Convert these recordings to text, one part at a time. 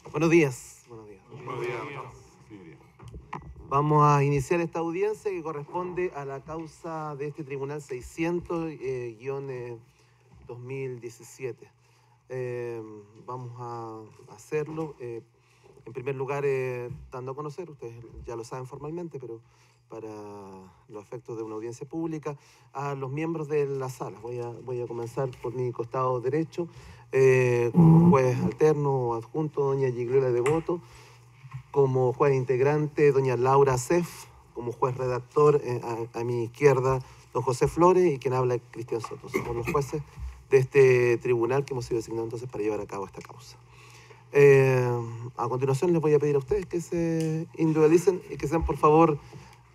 Buenos días. Buenos días. Vamos a iniciar esta audiencia que corresponde a la causa de este Tribunal 600-2017. Vamos a hacerlo, en primer lugar, dando a conocer, ustedes ya lo saben formalmente, pero para los efectos de una audiencia pública, a los miembros de la sala. Voy a comenzar por mi costado derecho. Juez alterno o adjunto, doña Gigliola Devoto. Como juez integrante, doña Laura Sef. Como juez redactor, a mi izquierda, don José Flores, y quien habla, Cristian Soto. Somos los jueces de este tribunal que hemos sido designados entonces para llevar a cabo esta causa. A continuación les voy a pedir a ustedes que se individualicen y que sean, por favor,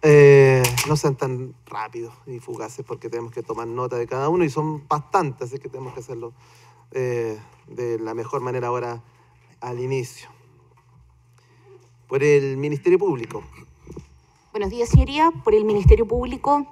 no sean tan rápidos y fugaces, porque tenemos que tomar nota de cada uno y son bastantes, así que tenemos que hacerlo de la mejor manera ahora al inicio. Por el Ministerio Público. Buenos días, señoría. Por el Ministerio Público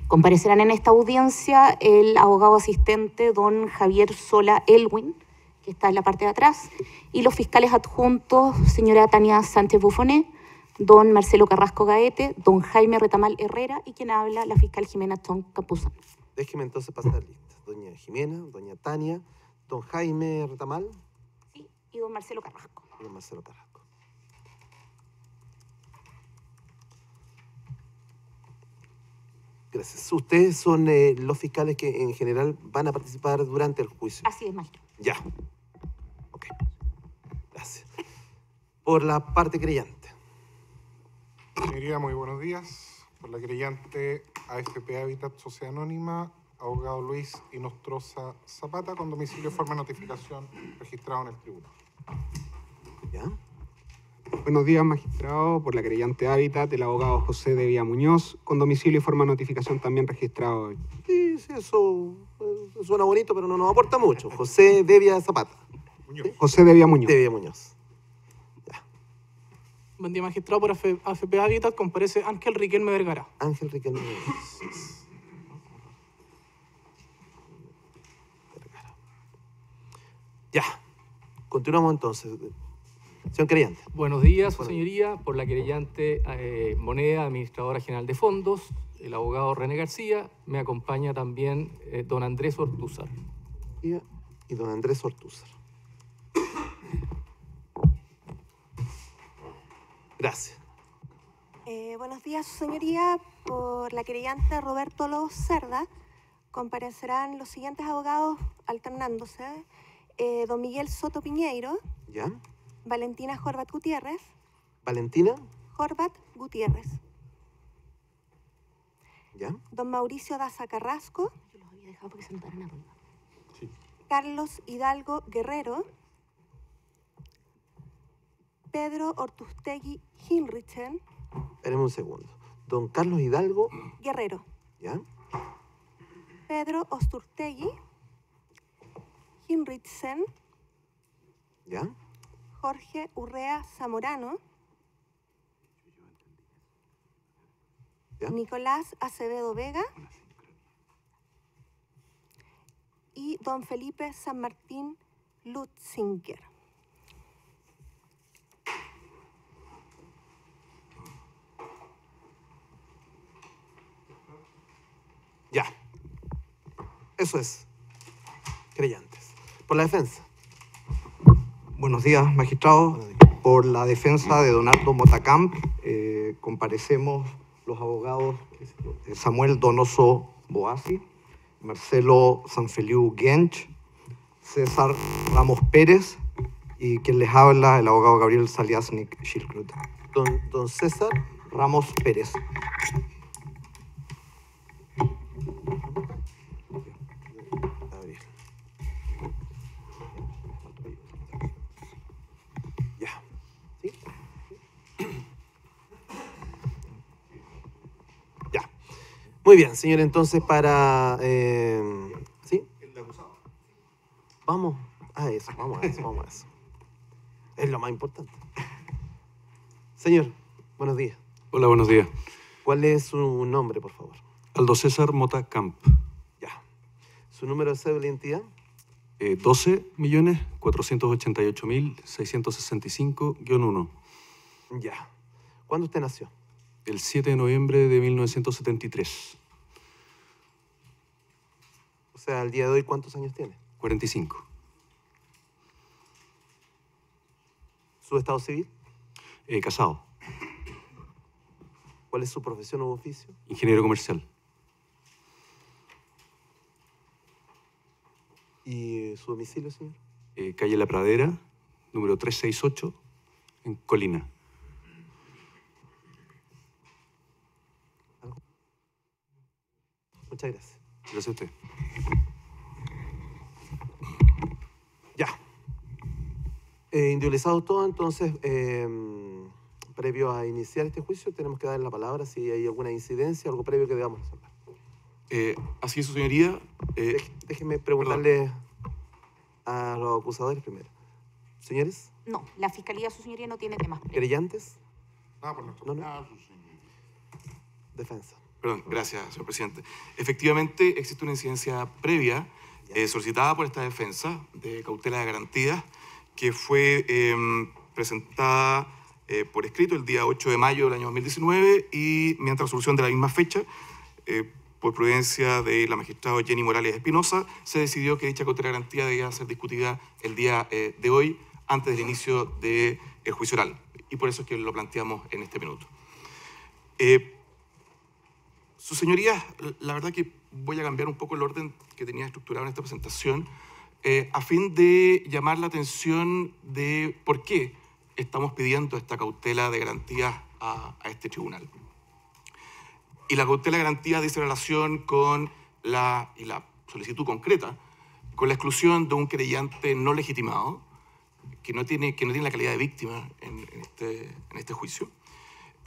comparecerán en esta audiencia el abogado asistente don Javier Sola Elwin, que está en la parte de atrás, y los fiscales adjuntos, señora Tania Sánchez Bufoné, don Marcelo Carrasco Gaete, don Jaime Retamal Herrera y quien habla, la fiscal Jimena Chong Capuzán. Déjeme entonces pasar lista. Doña Jimena, doña Tania, don Jaime Retamal. Sí, y don Marcelo Carrasco. Y don Marcelo Carrasco. Gracias. Ustedes son los fiscales que en general van a participar durante el juicio. Así es, maestro. Ya. Ok. Gracias. Por la parte creyente. Señoría, muy buenos días. Por la creyente AFP Hábitat Sociedad Anónima, abogado Luis Inostroza Zapata, con domicilio y forma de notificación registrado en el tribunal. ¿Ya? Buenos días, magistrado. Por la creyente Hábitat, el abogado José Devia Muñoz, con domicilio y forma de notificación también registrado. Sí, eso suena bonito, pero no nos aporta mucho. José Devia Zapata. ¿Sí? José Devia Muñoz. Devia Muñoz. Buen día, magistrado. Por AFP Hábitat comparece Ángel Riquelme Vergara. Ángel Riquelme Vergara. Ya. Continuamos entonces. Señor creyente. Buenos días, su señoría. Por la querellante Moneda, administradora general de fondos, el abogado René García. Me acompaña también don Andrés Ortúzar. Y don Andrés Ortúzar. Gracias. Buenos días, su señoría. Por la querellante Roberto Lobos Cerda comparecerán los siguientes abogados alternándose. Don Miguel Soto Piñeiro. ¿Ya? Valentina Jorbat Gutiérrez. Valentina Jorbat Gutiérrez. ¿Ya? Don Mauricio Daza Carrasco. Yo los había dejado para que se sentaran a ronda. Sí. Carlos Hidalgo Guerrero. Pedro Ortustegui Hinrichen. Espérame un segundo. Don Carlos Hidalgo Guerrero. ¿Ya? Pedro Osturtegui Hinrichen. ¿Ya? Jorge Urrea Zamorano. ¿Ya? Nicolás Acevedo Vega. Y don Felipe San Martín Lutzinger. Ya. Eso es. Creyentes. Por la defensa. Buenos días, magistrado. Buenos días. Por la defensa de Donaldo Motacamp, comparecemos los abogados Samuel Donoso Boasi, Marcelo Sanfeliu Gench, César Ramos Pérez y quien les habla, el abogado Gabriel Saliasnik Schildkrut. Don César Ramos Pérez. Muy bien, señor, entonces para... ¿Sí? Vamos a eso, vamos a eso. Es lo más importante. Señor, buenos días. Hola, buenos días. ¿Cuál es su nombre, por favor? Aldo César Mota Camp. Ya. ¿Su número de cédula de identidad? 12.488.665-1. Ya. ¿Cuándo usted nació? El 7 de noviembre de 1973. O sea, al día de hoy, ¿cuántos años tiene? 45. ¿Su estado civil? Casado. ¿Cuál es su profesión u oficio? Ingeniero comercial. ¿Y su domicilio, señor? Calle La Pradera, número 368, en Colina. Muchas gracias. Gracias a usted. Ya. Individualizado todo, entonces, previo a iniciar este juicio, tenemos que dar la palabra si hay alguna incidencia, algo previo que debamos resolver. Así es, su señoría. Déjeme preguntarle a los acusadores primero. Señores, No, la Fiscalía, su señoría, no tiene temas previos. querellantes, Nada por nuestro no. Defensa. Perdón, gracias, señor presidente. Efectivamente, existe una incidencia previa solicitada por esta defensa de cautela de garantías que fue presentada por escrito el día 8 de mayo del año 2019 y mediante resolución de la misma fecha, por prudencia de la magistrada Jenny Morales Espinosa, se decidió que dicha cautela de garantía debía ser discutida el día de hoy antes del inicio del juicio oral. Y por eso es que lo planteamos en este minuto. Su señoría, la verdad que voy a cambiar un poco el orden que tenía estructurado en esta presentación a fin de llamar la atención de por qué estamos pidiendo esta cautela de garantías a este tribunal. Y la cautela de garantía dice relación con la solicitud concreta, con la exclusión de un querellante no legitimado, que no tiene la calidad de víctima en este juicio,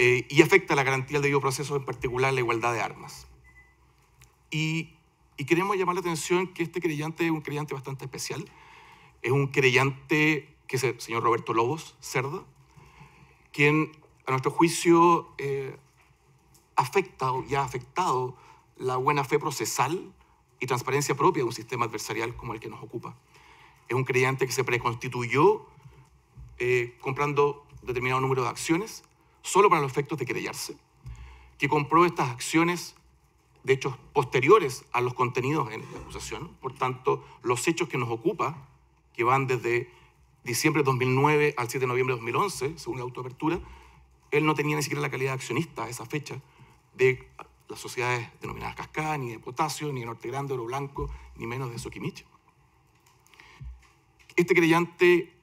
y afecta la garantía del debido proceso, en particular la igualdad de armas. Y queremos llamar la atención que este querellante es un querellante bastante especial. Es un querellante que es el señor Roberto Lobos Cerda, quien a nuestro juicio afecta o ya ha afectado la buena fe procesal y transparencia propia de un sistema adversarial como el que nos ocupa. Es un querellante que se preconstituyó comprando determinado número de acciones solo para los efectos de querellarse, que compró estas acciones de hechos posteriores a los contenidos en la acusación. Por tanto, los hechos que nos ocupa, que van desde diciembre de 2009 al 7 de noviembre de 2011, según la autoapertura, él no tenía ni siquiera la calidad de accionista a esa fecha de las sociedades denominadas Cascada, ni de Potasio, ni de Norte Grande, Oro Blanco, ni menos de Soquimich. Este querellante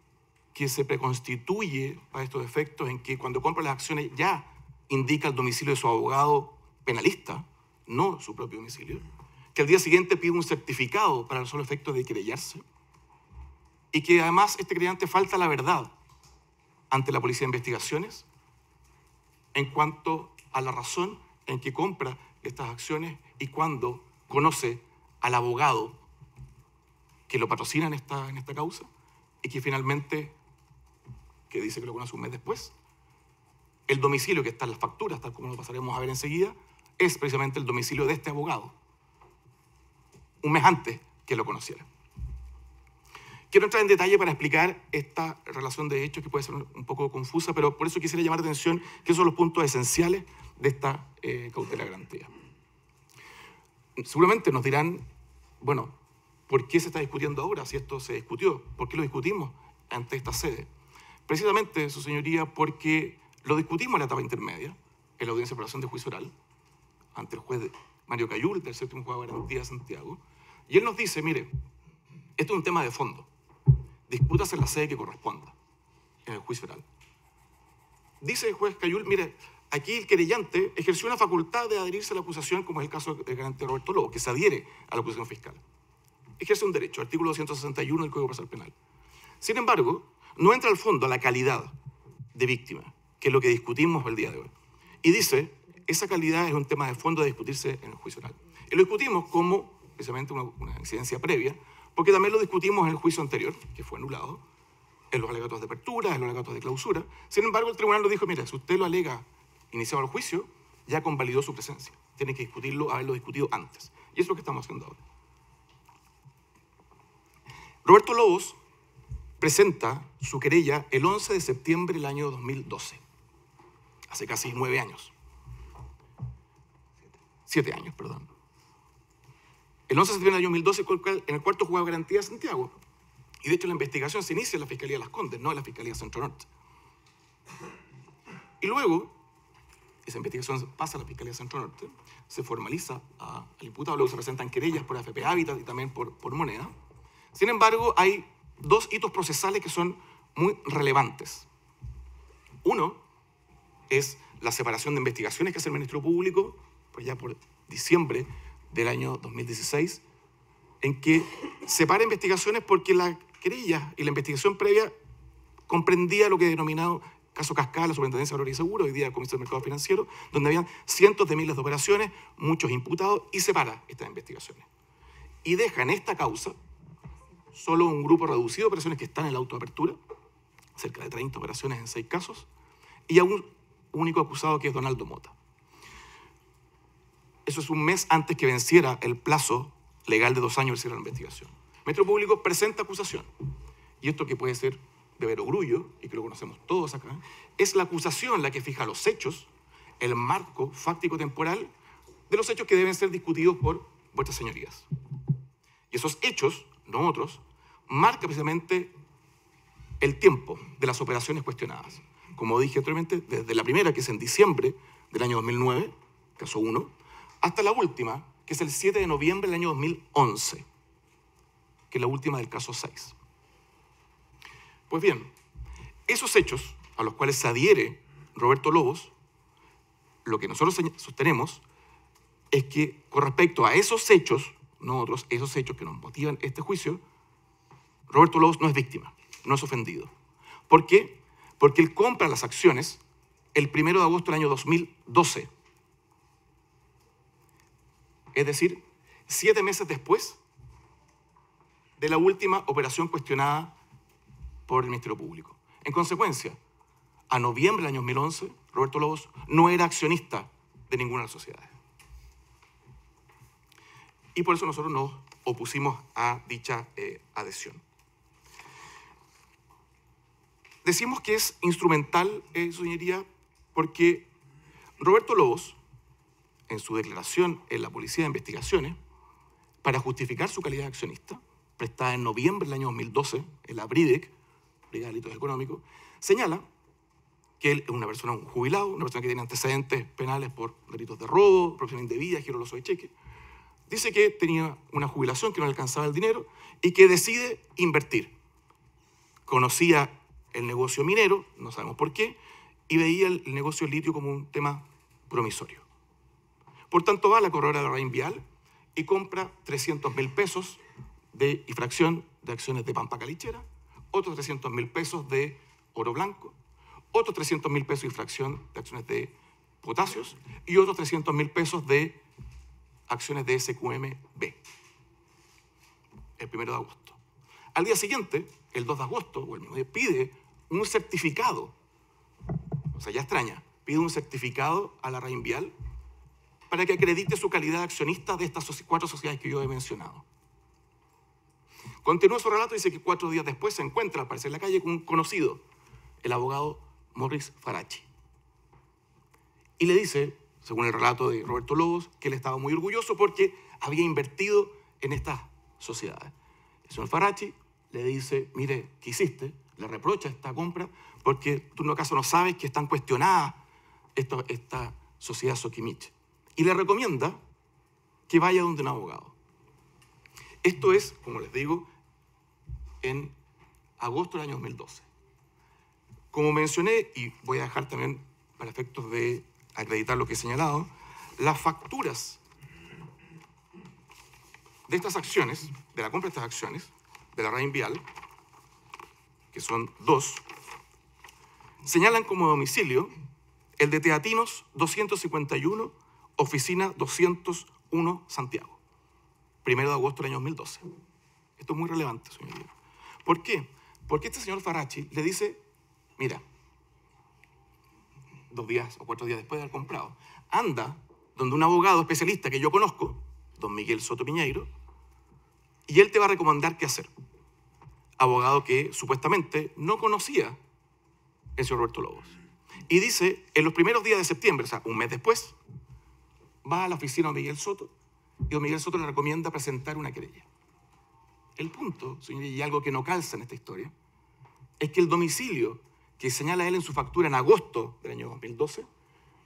que se preconstituye para estos efectos en que cuando compra las acciones ya indica el domicilio de su abogado penalista, no su propio domicilio, que al día siguiente pide un certificado para el solo efecto de querellarse, y que además este querellante falta la verdad ante la Policía de Investigaciones en cuanto a la razón en que compra estas acciones y cuando conoce al abogado que lo patrocina en esta causa y que finalmente, que dice que lo conoce un mes después, el domicilio que está en las facturas, tal como lo pasaremos a ver enseguida, es precisamente el domicilio de este abogado, un mes antes que lo conociera. Quiero entrar en detalle para explicar esta relación de hechos que puede ser un poco confusa, pero por eso quisiera llamar la atención que son los puntos esenciales de esta cautela de garantía. Seguramente nos dirán, bueno, ¿por qué se está discutiendo ahora si esto se discutió? ¿Por qué lo discutimos ante esta sede? Precisamente, su señoría, porque lo discutimos en la etapa intermedia, en la audiencia de apelación de juicio oral, ante el juez Mario Cayul, del séptimo juzgado de garantía de Santiago, y él nos dice, mire, esto es un tema de fondo, discútase en la sede que corresponda, en el juicio oral. Dice el juez Cayul, mire, aquí el querellante ejerció una facultad de adherirse a la acusación, como es el caso del garante Roberto Lobo, que se adhiere a la acusación fiscal. Ejerce un derecho, artículo 261 del Código Procesal Penal. Sin embargo, no entra al fondo a la calidad de víctima, que es lo que discutimos el día de hoy. Y dice, esa calidad es un tema de fondo de discutirse en el juicio oral. Y lo discutimos como, precisamente, una incidencia previa, porque también lo discutimos en el juicio anterior, que fue anulado, en los alegatos de apertura, en los alegatos de clausura. Sin embargo, el tribunal nos dijo, mira, si usted lo alega iniciado el juicio, ya convalidó su presencia. Tiene que discutirlo, haberlo discutido antes. Y es lo que estamos haciendo ahora. Roberto Lobos presenta su querella el 11 de septiembre del año 2012. Hace casi 9 años. 7 años, perdón. El 11 de septiembre del año 2012, en el cuarto juzgado de garantía de Santiago. Y de hecho la investigación se inicia en la Fiscalía de Las Condes, no en la Fiscalía Centro Norte. Y luego, esa investigación pasa a la Fiscalía Centro Norte, se formaliza al imputado, luego se presentan querellas por AFP Habitat y también por Moneda. Sin embargo, hay 2 hitos procesales que son muy relevantes. Uno es la separación de investigaciones que hace el Ministerio Público, pues ya por diciembre del año 2016, en que separa investigaciones porque la querella y la investigación previa comprendía lo que he denominado caso Cascada, la Superintendencia de Valores y Seguros, hoy día la Comisión de Mercado Financiero, donde habían cientos de miles de operaciones, muchos imputados, y separa estas investigaciones. Y deja en esta causa solo un grupo reducido de operaciones que están en la autoapertura, cerca de 30 operaciones en 6 casos, y a un único acusado que es Donaldo Mota. Eso es un mes antes que venciera el plazo legal de 2 años del cierre de la investigación. El Ministerio Público presenta acusación. Y esto que puede ser de perogrullo, y que lo conocemos todos acá, es la acusación la que fija los hechos, el marco fáctico-temporal de los hechos que deben ser discutidos por vuestras señorías. Y esos hechos, no otros, marca precisamente el tiempo de las operaciones cuestionadas. Como dije anteriormente, desde la primera, que es en diciembre del año 2009, caso 1, hasta la última, que es el 7 de noviembre del año 2011, que es la última del caso 6. Pues bien, esos hechos a los cuales se adhiere Roberto Lobos, lo que nosotros sostenemos es que con respecto a esos hechos, no otros, esos hechos que nos motivan este juicio, Roberto Lobos no es víctima, no es ofendido. ¿Por qué? Porque él compra las acciones el 1 de agosto del año 2012. Es decir, 7 meses después de la última operación cuestionada por el Ministerio Público. En consecuencia, a noviembre del año 2011, Roberto Lobos no era accionista de ninguna de las sociedades. Y por eso nosotros nos opusimos a dicha adhesión. Decimos que es instrumental, su señoría, porque Roberto Lobos, en su declaración en la Policía de Investigaciones, para justificar su calidad de accionista, prestada en noviembre del año 2012, en la BRIDEC, Brigada de Delitos Económicos, señala que él es una persona, un jubilado, una persona que tiene antecedentes penales por delitos de robo, apropiación indebida, giro loso de cheque. Dice que tenía una jubilación, que no le alcanzaba el dinero y que decide invertir. Conocía el negocio minero, no sabemos por qué, y veía el negocio del litio como un tema promisorio. Por tanto, va a la corredora de Raín Vial y compra 300.000 pesos de infracción de acciones de Pampa Calichera, otros 300.000 pesos de oro blanco, otros 300.000 pesos de infracción de acciones de potasios y otros 300.000 pesos de acciones de SQM-B, el 1 de agosto. Al día siguiente, el 2 de agosto, o el mismo día, pide un certificado, o sea, ya extraña, pide un certificado a la Raín Vial para que acredite su calidad de accionista de estas 4 sociedades que yo he mencionado. Continúa su relato y dice que 4 días después se encuentra, al parecer, en la calle con un conocido, el abogado Morris Farachi. Y le dice, según el relato de Roberto Lobos, que él estaba muy orgulloso porque había invertido en estas sociedades. El señor Farachi le dice, mire, ¿qué hiciste? Le reprocha esta compra porque tú no acaso no sabes que están cuestionadas esta sociedad Sokimich. Y le recomienda que vaya donde un abogado. Esto es, como les digo, en agosto del año 2012. Como mencioné, y voy a dejar también para efectos de acreditar lo que he señalado, las facturas de estas acciones, de la compra de estas acciones, de la Raín Vial, que son 2, señalan como domicilio el de Teatinos 251, oficina 201, Santiago. 1 de agosto del año 2012. Esto es muy relevante, señoría. ¿Por qué? Porque este señor Farachi le dice, mira, 2 días o 4 días después de haber comprado, anda donde un abogado especialista que yo conozco, don Miguel Soto Piñeiro, y él te va a recomendar qué hacer. Abogado que supuestamente no conocía el señor Roberto Lobos. Y dice, en los primeros días de septiembre, o sea, un mes después, va a la oficina de Miguel Soto y don Miguel Soto le recomienda presentar una querella. El punto, señoría, y algo que no calza en esta historia, es que el domicilio que señala él en su factura en agosto del año 2012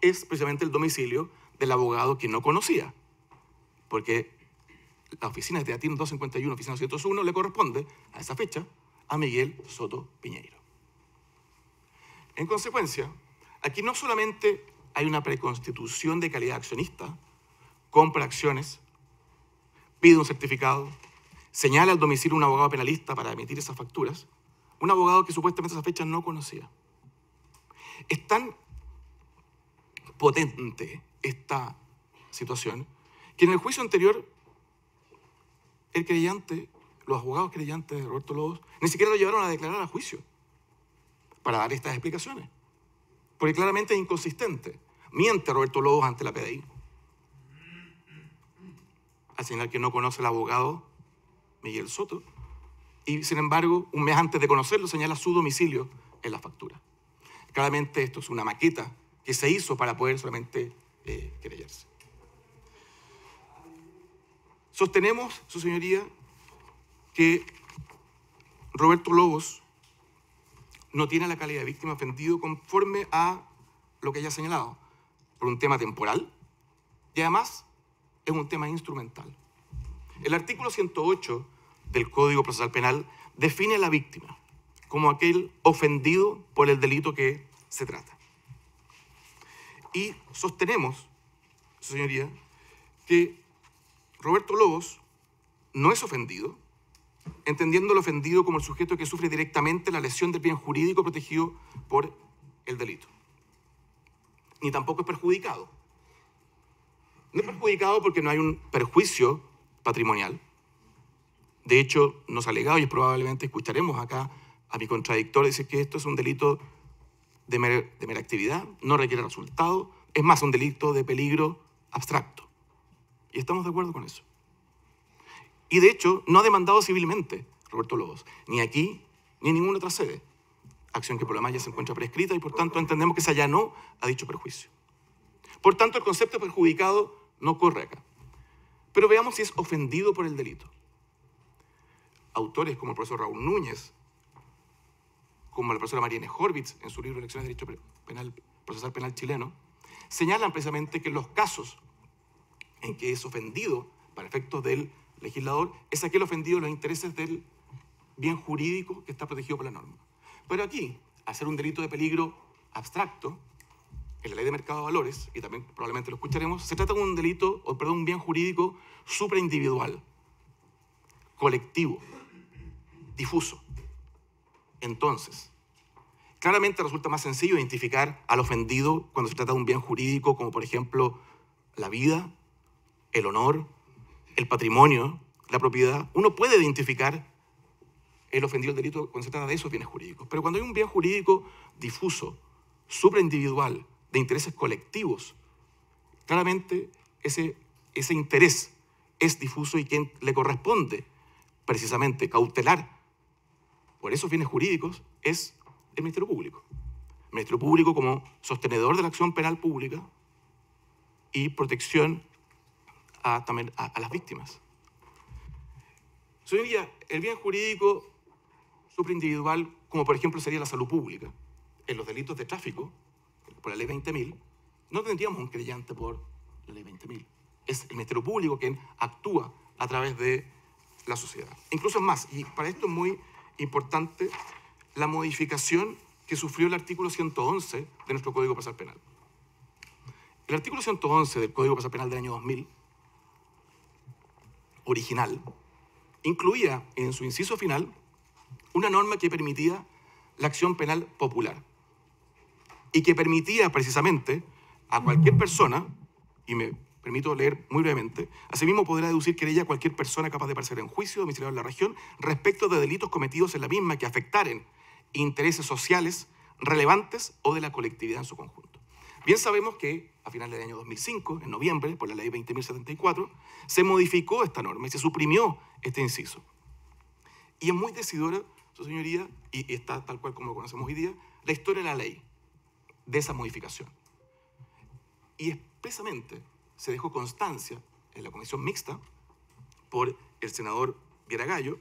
es precisamente el domicilio del abogado que no conocía, porque la oficina de Teatinos 251, oficina 201, le corresponde a esa fecha a Miguel Soto Piñeiro. En consecuencia, aquí no solamente hay una preconstitución de calidad accionista, compra acciones, pide un certificado, señala al domicilio un abogado penalista para emitir esas facturas, un abogado que supuestamente a esa fecha no conocía. Es tan potente esta situación que en el juicio anterior el creyente, los abogados creyentes de Roberto Lobos, ni siquiera lo llevaron a declarar a juicio para dar estas explicaciones. Porque claramente es inconsistente. Miente Roberto Lobos ante la PDI al señalar que no conoce al abogado Miguel Soto y, sin embargo, un mes antes de conocerlo señala su domicilio en la factura. Claramente esto es una maqueta que se hizo para poder solamente querellarse. Sostenemos, su señoría, que Roberto Lobos no tiene la calidad de víctima ofendido conforme a lo que haya señalado, por un tema temporal y además es un tema instrumental. El artículo 108 del Código Procesal Penal define a la víctima como aquel ofendido por el delito que se trata. Y sostenemos, su señoría, que Roberto Lobos no es ofendido, entendiendo el ofendido como el sujeto que sufre directamente la lesión del bien jurídico protegido por el delito. Ni tampoco es perjudicado. No es perjudicado porque no hay un perjuicio patrimonial. De hecho, nos ha alegado y probablemente escucharemos acá a mi contradictor decir que esto es un delito de mera actividad, no requiere resultado, es más un delito de peligro abstracto. Y estamos de acuerdo con eso. Y de hecho, no ha demandado civilmente Roberto Lobos, ni aquí, ni en ninguna otra sede. Acción que por lo demás ya se encuentra prescrita y por tanto entendemos que se allanó a dicho perjuicio. Por tanto, el concepto de perjudicado no corre acá. Pero veamos si es ofendido por el delito. Autores como el profesor Raúl Núñez, como la profesora Mariane Horvitz en su libro Lecciones de Derecho Penal, Procesal Penal Chileno, señalan precisamente que los casos en que es ofendido para efectos del legislador es aquel ofendido en los intereses del bien jurídico que está protegido por la norma. Pero aquí, al ser un delito de peligro abstracto, en la ley de mercado de valores, y también probablemente lo escucharemos, se trata de un delito, o perdón, un bien jurídico supraindividual, colectivo, difuso. Entonces, claramente resulta más sencillo identificar al ofendido cuando se trata de un bien jurídico como, por ejemplo, la vida, el honor, el patrimonio, la propiedad. Uno puede identificar el ofendido del delito cuando se trata de esos bienes jurídicos. Pero cuando hay un bien jurídico difuso, supraindividual, de intereses colectivos, claramente ese interés es difuso y quien le corresponde precisamente cautelar por esos bienes jurídicos es el Ministerio Público. El Ministerio Público como sostenedor de la acción penal pública y protección también a las víctimas. Señoría, el bien jurídico supraindividual, como por ejemplo sería la salud pública, en los delitos de tráfico, por la ley 20.000, no tendríamos un creyente por la ley 20.000. Es el Ministerio Público quien actúa a través de la sociedad. Incluso es más, y para esto es muy importante, la modificación que sufrió el artículo 111 de nuestro Código Procesal Penal. El artículo 111 del Código Procesal Penal del año 2000, original, incluía en su inciso final una norma que permitía la acción penal popular. y que permitía precisamente a cualquier persona, y me permito leer muy brevemente, asimismo podrá deducir querella a cualquier persona capaz de parecer en juicio domiciliado en la región respecto de delitos cometidos en la misma que afectaren intereses sociales relevantes o de la colectividad en su conjunto. Bien sabemos que a finales del año 2005, en noviembre, por la ley 20.074, se modificó esta norma y se suprimió este inciso. Y es muy decidora, su señoría, y está tal cual como lo conocemos hoy día, la historia de la ley, de esa modificación. Y expresamente se dejó constancia en la comisión mixta por el senador Viera-Gallo,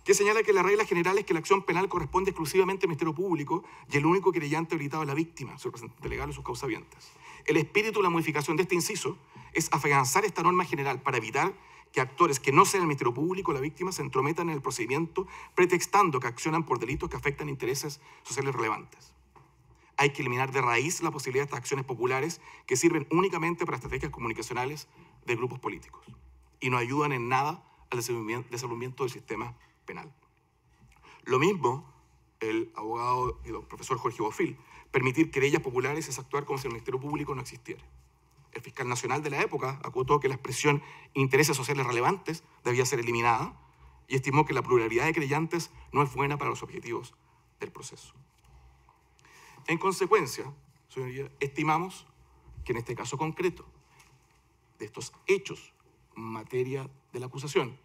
que señala que la regla general es que la acción penal corresponde exclusivamente al Ministerio Público y el único querellante habilitado es la víctima, su representante legal o sus causavientes. El espíritu de la modificación de este inciso es afianzar esta norma general para evitar que actores que no sean el Ministerio Público o la víctima se entrometan en el procedimiento pretextando que accionan por delitos que afectan intereses sociales relevantes. Hay que eliminar de raíz la posibilidad de estas acciones populares que sirven únicamente para estrategias comunicacionales de grupos políticos y no ayudan en nada al desenvolvimiento del sistema penal. Lo mismo el abogado y profesor Jorge Bofill. Permitir querellas populares es actuar como si el Ministerio Público no existiera. El fiscal nacional de la época acotó que la expresión intereses sociales relevantes debía ser eliminada y estimó que la pluralidad de querellantes no es buena para los objetivos del proceso. En consecuencia, señoría, estimamos que en este caso concreto, de estos hechos en materia de la acusación,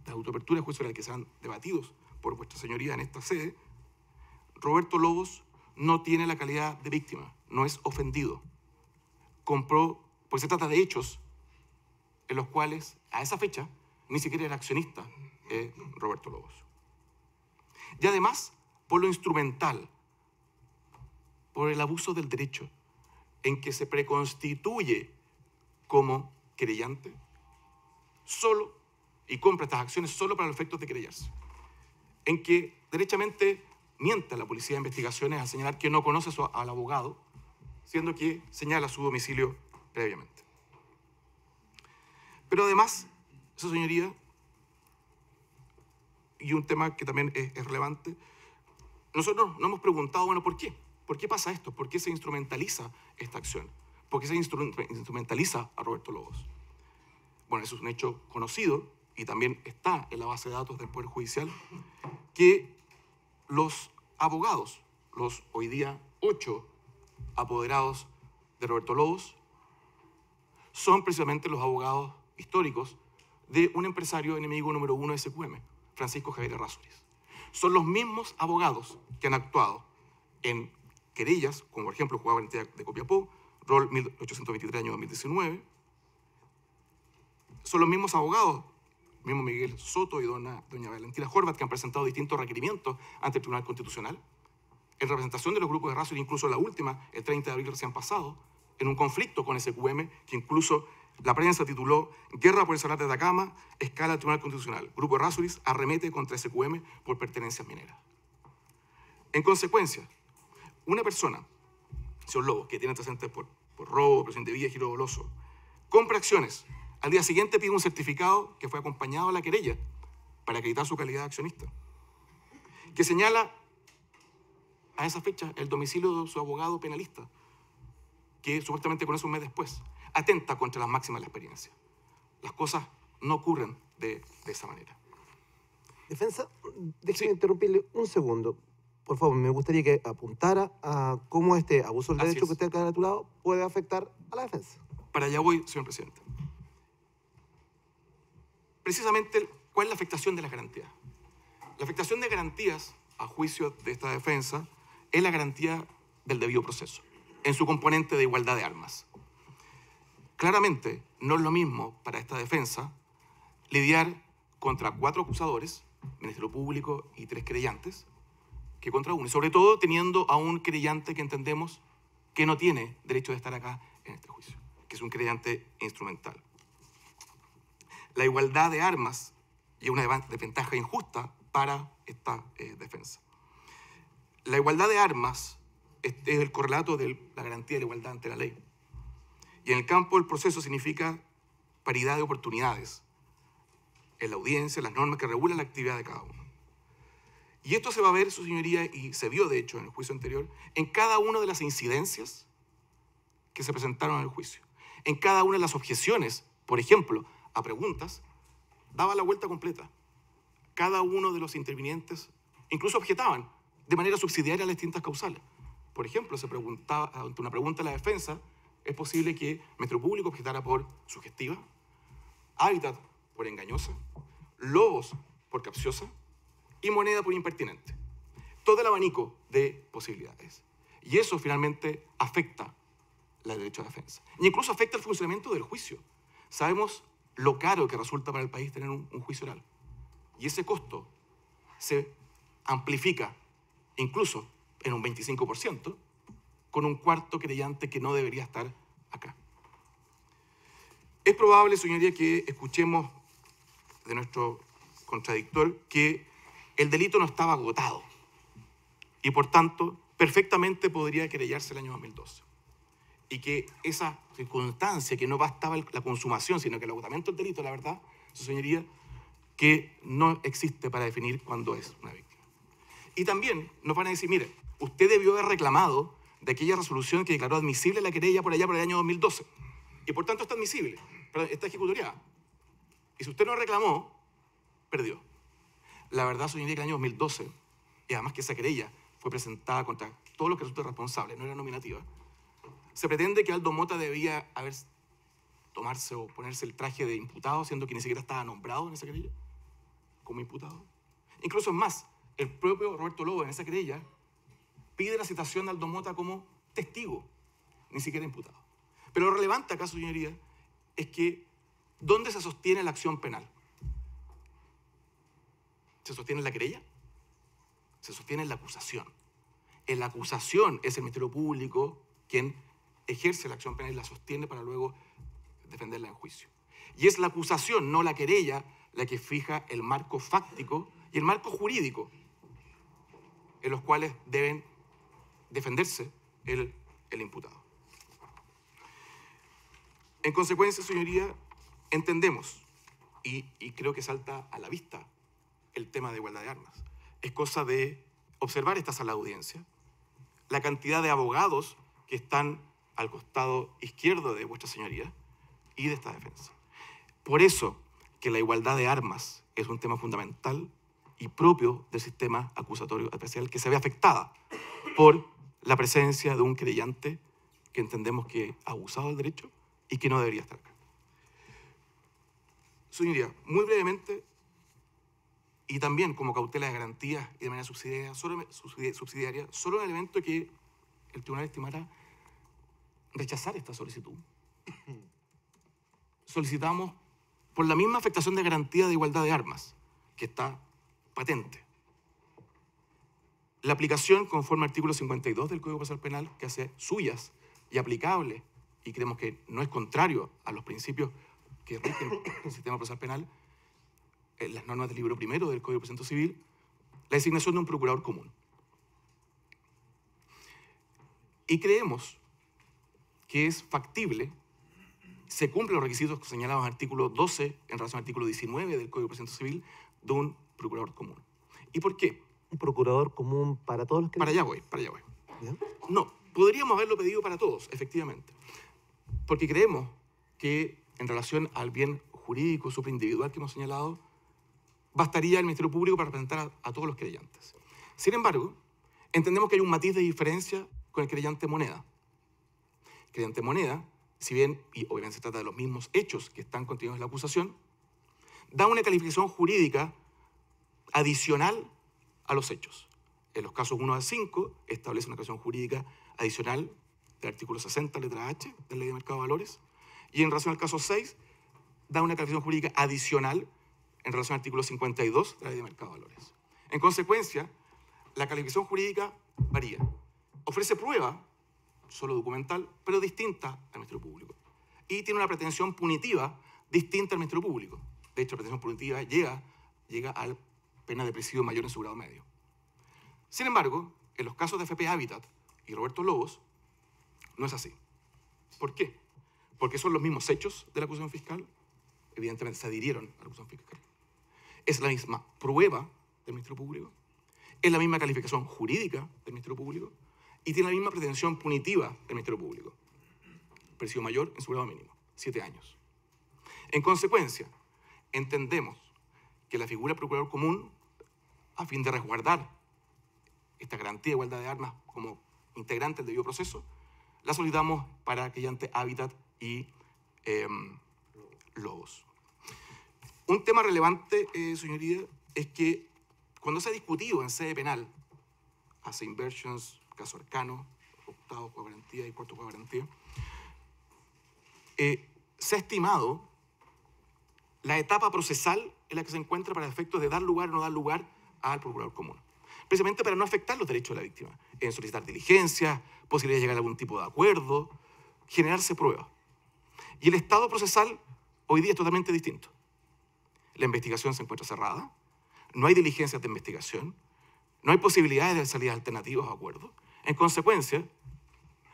de autoapertura de juicio oral que serán debatidos por vuestra señoría en esta sede, Roberto Lobos no tiene la calidad de víctima, no es ofendido. Porque se trata de hechos en los cuales, a esa fecha, ni siquiera era accionista Roberto Lobos. Y además, por lo instrumental, por el abuso del derecho, en que se preconstituye como querellante, solo, y compra estas acciones solo para los efectos de querellarse, en que derechamente miente a la Policía de Investigaciones al señalar que no conoce al abogado, siendo que señala su domicilio previamente. Pero además, esa señoría, y un tema que también es relevante, nosotros nos hemos preguntado, bueno, ¿por qué? ¿Por qué pasa esto? ¿Por qué se instrumentaliza esta acción? ¿Por qué se instrumentaliza a Roberto Lobos? Bueno, eso es un hecho conocido y también está en la base de datos del Poder Judicial, que los abogados, los hoy día 8 apoderados de Roberto Lobos, son precisamente los abogados históricos de un empresario enemigo número 1 de SQM, Francisco Javier Errázuriz. Son los mismos abogados que han actuado en querellas, como por ejemplo el juzgado de Copiapó, rol 1823 año 2019. Son los mismos abogados, mismo Miguel Soto y doña Valentina Horvat, que han presentado distintos requerimientos ante el Tribunal Constitucional, en representación de los grupos de Errázuriz, incluso la última, el 30 de abril recién pasado, en un conflicto con SQM, que incluso la prensa tituló Guerra por el Salar de Atacama, escala al Tribunal Constitucional. Grupo Errázuriz arremete contra SQM por pertenencias mineras. En consecuencia, una persona, señor Lobos, que tiene antecedentes por robo, presión de vía, giro doloso, compra acciones. Al día siguiente pide un certificado que fue acompañado a la querella para acreditar su calidad de accionista, que señala a esa fecha el domicilio de su abogado penalista, que supuestamente conoce un mes después. Atenta contra las máximas de la experiencia. Las cosas no ocurren de esa manera. Defensa, déjeme interrumpirle un segundo. Por favor, me gustaría que apuntara a cómo este abuso del derecho que usted ha caratulado puede afectar a la defensa. Para allá voy, señor presidente. Precisamente, ¿cuál es la afectación de las garantías? La afectación de garantías, a juicio de esta defensa, es la garantía del debido proceso, en su componente de igualdad de armas. Claramente, no es lo mismo para esta defensa lidiar contra 4 acusadores, Ministerio Público y 3 querellantes, que contra uno, y sobre todo teniendo a un querellante que entendemos que no tiene derecho de estar acá en este juicio, que es un querellante instrumental. La igualdad de armas y una desventaja injusta para esta defensa. La igualdad de armas es el correlato de la garantía de la igualdad ante la ley. Y en el campo del proceso significa paridad de oportunidades en la audiencia, las normas que regulan la actividad de cada uno. Y esto se va a ver, su señoría, y se vio de hecho en el juicio anterior, en cada una de las incidencias que se presentaron en el juicio. En cada una de las objeciones, por ejemplo, a preguntas, daba la vuelta completa. Cada uno de los intervinientes incluso objetaban de manera subsidiaria las distintas causales. Por ejemplo, se preguntaba, ante una pregunta de la defensa, ¿es posible que Metropúblico objetara por sugestiva, Hábitat por engañosa, Lobos por capciosa y Moneda por impertinente? Todo el abanico de posibilidades. Y eso finalmente afecta el derecho a defensa. Y incluso afecta el funcionamiento del juicio. Sabemos lo caro que resulta para el país tener un juicio oral. Y ese costo se amplifica incluso en un 25% con un cuarto querellante que no debería estar acá. Es probable, señoría, que escuchemos de nuestro contradictor que el delito no estaba agotado y, por tanto, perfectamente podría querellarse el año 2012. Y que esa circunstancia, que no bastaba la consumación, sino que el agotamiento del delito, la verdad, su señoría, que no existe para definir cuándo es una víctima. Y también nos van a decir, mire, usted debió haber reclamado de aquella resolución que declaró admisible la querella por allá por el año 2012. Y por tanto está admisible, pero está ejecutoriada. Y si usted no reclamó, perdió. La verdad, señoría, que el año 2012, y además que esa querella fue presentada contra todos los que resultan responsables, no era nominativa, se pretende que Aldo Mota debía tomarse o ponerse el traje de imputado, siendo que ni siquiera estaba nombrado en esa querella como imputado. Incluso es más, el propio Roberto Lobo en esa querella pide la citación de Aldo Mota como testigo, ni siquiera imputado. Pero lo relevante acá, señoría, es que ¿dónde se sostiene la acción penal? ¿Se sostiene en la querella? Se sostiene en la acusación. En la acusación es el Ministerio Público quien ejerce la acción penal y la sostiene para luego defenderla en juicio. Y es la acusación, no la querella, la que fija el marco fáctico y el marco jurídico en los cuales deben defenderse el imputado. En consecuencia, señoría, entendemos, y creo que salta a la vista el tema de igualdad de armas. Es cosa de observar esta sala de audiencia, la cantidad de abogados que están al costado izquierdo de vuestra señoría y de esta defensa. Por eso que la igualdad de armas es un tema fundamental y propio del sistema acusatorio especial, que se ve afectada por la presencia de un querellante que entendemos que ha abusado del derecho y que no debería estar acá. Señoría, muy brevemente, y también como cautela de garantías y de manera subsidiaria, solo un elemento que el tribunal estimara rechazar esta solicitud. Solicitamos por la misma afectación de garantía de igualdad de armas, que está patente. La aplicación conforme al artículo 52 del Código Procesal Penal, que hace suyas y aplicables, y creemos que no es contrario a los principios que rigen el sistema procesal penal, en las normas del libro primero del Código de Procedimiento Civil, la designación de un procurador común. Y creemos que es factible, se cumplen los requisitos señalados en el artículo 12 en relación al artículo 19 del Código de Procedimiento Civil de un procurador común. ¿Y por qué? ¿Un procurador común para todos los que... Para allá voy. ¿Ya? No, podríamos haberlo pedido para todos, efectivamente. Porque creemos que en relación al bien jurídico superindividual que hemos señalado, bastaría el Ministerio Público para representar a todos los querellantes. Sin embargo, entendemos que hay un matiz de diferencia con el querellante Moneda. El querellante Moneda, si bien, y obviamente se trata de los mismos hechos que están contenidos en la acusación, da una calificación jurídica adicional a los hechos. En los casos 1 a 5 establece una calificación jurídica adicional del artículo 60, letra H, de la Ley de Mercado de Valores, y en relación al caso 6, da una calificación jurídica adicional en relación al artículo 52 de la Ley de Mercado de Valores. En consecuencia, la calificación jurídica varía. Ofrece prueba, solo documental, pero distinta al Ministerio Público. Y tiene una pretensión punitiva distinta al Ministerio Público. De hecho, la pretensión punitiva llega a pena de presidio mayor en su grado medio. Sin embargo, en los casos de FP Hábitat y Roberto Lobos, no es así. ¿Por qué? Porque son los mismos hechos de la acusación fiscal, evidentemente se adhirieron a la acusación fiscal. Es la misma prueba del Ministerio Público es la misma calificación jurídica del Ministerio Público y tiene la misma pretensión punitiva del Ministerio Público. Presidio mayor en su grado mínimo, 7 años. En consecuencia, entendemos que la figura del Procurador Común, a fin de resguardar esta garantía de igualdad de armas como integrante del debido proceso, la solicitamos para querellante Habitat y Lobos. Un tema relevante, señoría, es que cuando se ha discutido en sede penal, hace inversions, caso Arcano, octavo juego de garantía y cuarto juego de garantía, se ha estimado la etapa procesal en la que se encuentra para efectos de dar lugar o no dar lugar al Procurador Común. Precisamente para no afectar los derechos de la víctima, en solicitar diligencias, posibilidad de llegar a algún tipo de acuerdo, generarse pruebas. Y el estado procesal hoy día es totalmente distinto. La investigación se encuentra cerrada, no hay diligencias de investigación, no hay posibilidades de salidas alternativas o acuerdos. En consecuencia,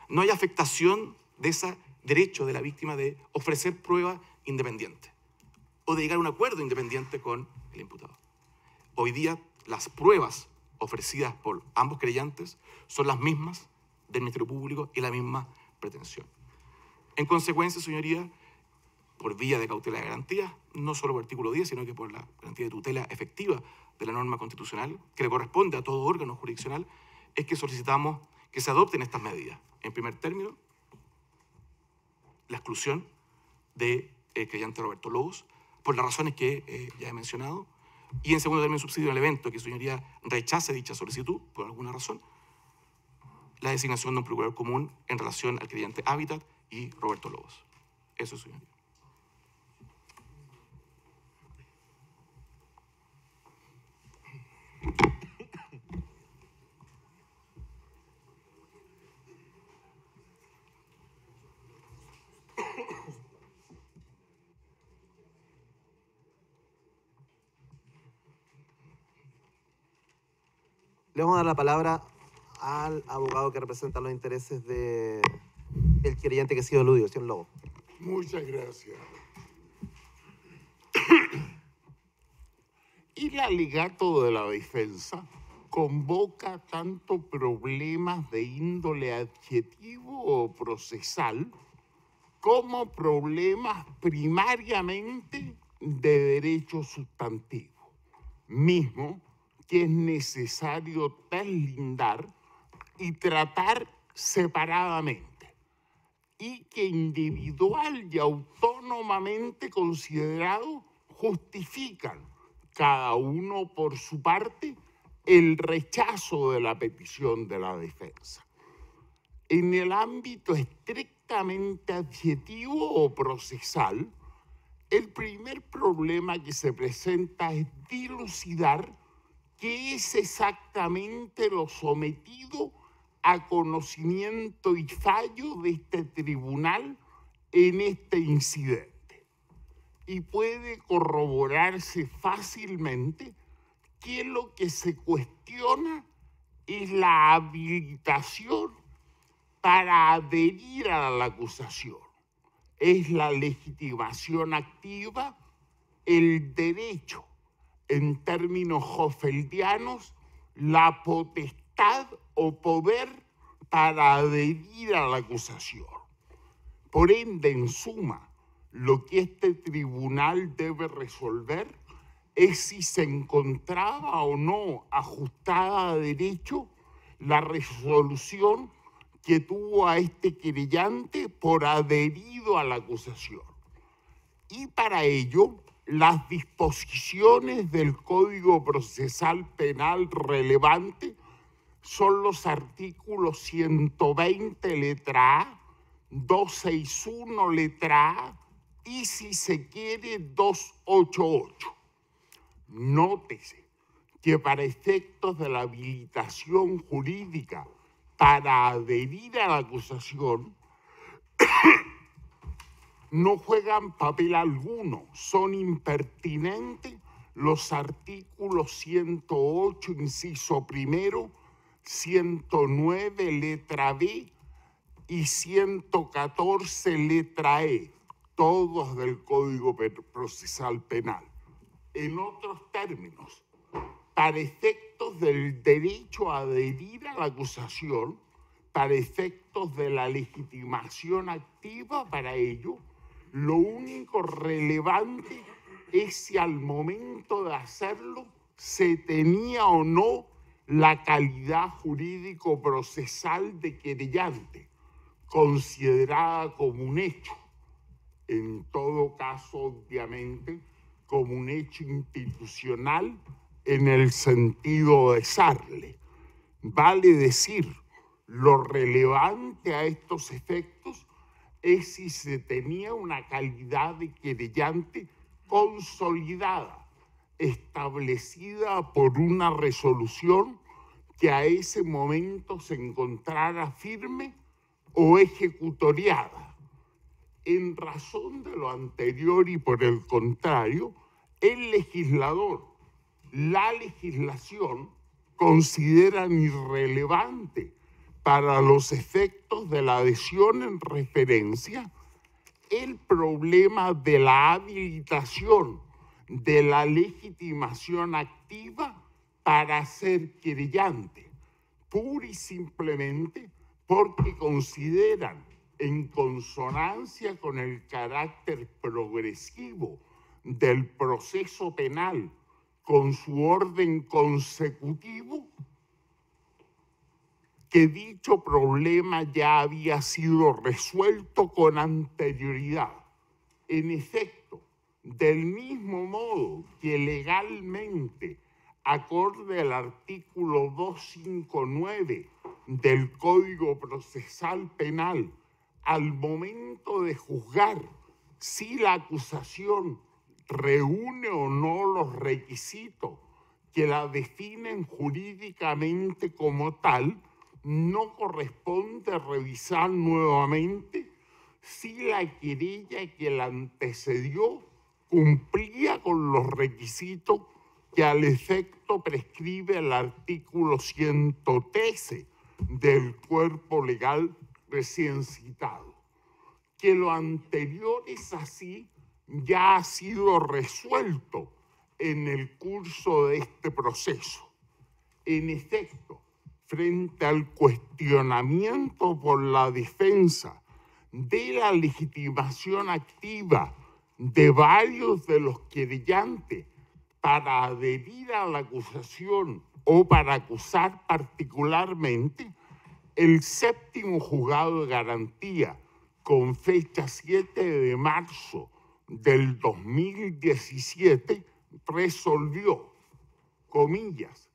no hay afectación de ese derecho de la víctima de ofrecer pruebas independientes o de llegar a un acuerdo independiente con el imputado. Hoy día, las pruebas ofrecidas por ambos querellantes son las mismas del Ministerio Público y la misma pretensión. En consecuencia, señoría, por vía de cautela de garantía, no solo por el artículo 10, sino que por la garantía de tutela efectiva de la norma constitucional que le corresponde a todo órgano jurisdiccional, es que solicitamos que se adopten estas medidas. En primer término, la exclusión del querellante Roberto Lobos, por las razones que ya he mencionado, y en segundo término, subsidio en el evento que su señoría rechace dicha solicitud, por alguna razón, la designación de un procurador común en relación al querellante Habitat y Roberto Lobos. Eso, señoría. Le vamos a dar la palabra al abogado que representa los intereses del querellante que ha sido eludido, señor Lobo. Muchas gracias. El alegato de la defensa convoca tanto problemas de índole adjetivo o procesal como problemas primariamente de derecho sustantivo, mismo que es necesario deslindar y tratar separadamente, y que individual y autónomamente considerado justifican, cada uno por su parte, el rechazo de la petición de la defensa. En el ámbito estrictamente adjetivo o procesal, el primer problema que se presenta es dilucidar qué es exactamente lo sometido a conocimiento y fallo de este tribunal en este incidente. Y puede corroborarse fácilmente que lo que se cuestiona es la habilitación para adherir a la acusación. Es la legitimación activa, el derecho, en términos hoffeldianos, la potestad o poder para adherir a la acusación. Por ende, en suma, lo que este tribunal debe resolver es si se encontraba o no ajustada a derecho la resolución que tuvo a este querellante por adherido a la acusación. Y para ello, las disposiciones del Código Procesal Penal relevante son los artículos 120 letra A, 261 letra A y, si se quiere, 288. Nótese que para efectos de la habilitación jurídica para adherir a la acusación no juegan papel alguno, son impertinentes los artículos 108, inciso primero, 109, letra B, y 114, letra E, todos del Código Procesal Penal. En otros términos, para efectos efectos del derecho a adherir a la acusación, para efectos de la legitimación activa para ello, lo único relevante es si al momento de hacerlo se tenía o no la calidad jurídico-procesal de querellante, considerada como un hecho. En todo caso, obviamente, como un hecho institucional en el sentido de Sarle. Vale decir, lo relevante a estos efectos es si se tenía una calidad de querellante consolidada, establecida por una resolución que a ese momento se encontrara firme o ejecutoriada. En razón de lo anterior y por el contrario, el legislador, la legislación consideran irrelevante para los efectos de la adhesión en referencia el problema de la habilitación de la legitimación activa para ser querellante, pura y simplemente porque consideran, en consonancia con el carácter progresivo del proceso penal con su orden consecutivo, que dicho problema ya había sido resuelto con anterioridad. En efecto, del mismo modo que legalmente, acorde al artículo 259 del Código Procesal Penal, al momento de juzgar si la acusación reúne o no los requisitos que la definen jurídicamente como tal, no corresponde revisar nuevamente si la querella que la antecedió cumplía con los requisitos que al efecto prescribe el artículo 113 del cuerpo legal recién citado. Que lo anterior es así, ya ha sido resuelto en el curso de este proceso. En efecto, frente al cuestionamiento por la defensa de la legitimación activa de varios de los querellantes para adherir a la acusación o para acusar particularmente, el séptimo juzgado de garantía, con fecha 7 de marzo del 2017, resolvió, comillas,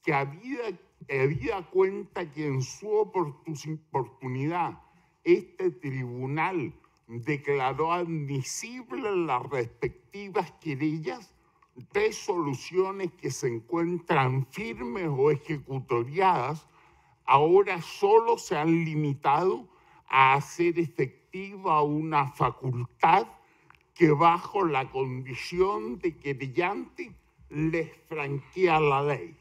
que habida cuenta que en su oportunidad este tribunal declaró admisibles las respectivas querellas, resoluciones que se encuentran firmes o ejecutoriadas, ahora solo se han limitado a hacer efectiva una facultad que bajo la condición de querellante les franquea la ley.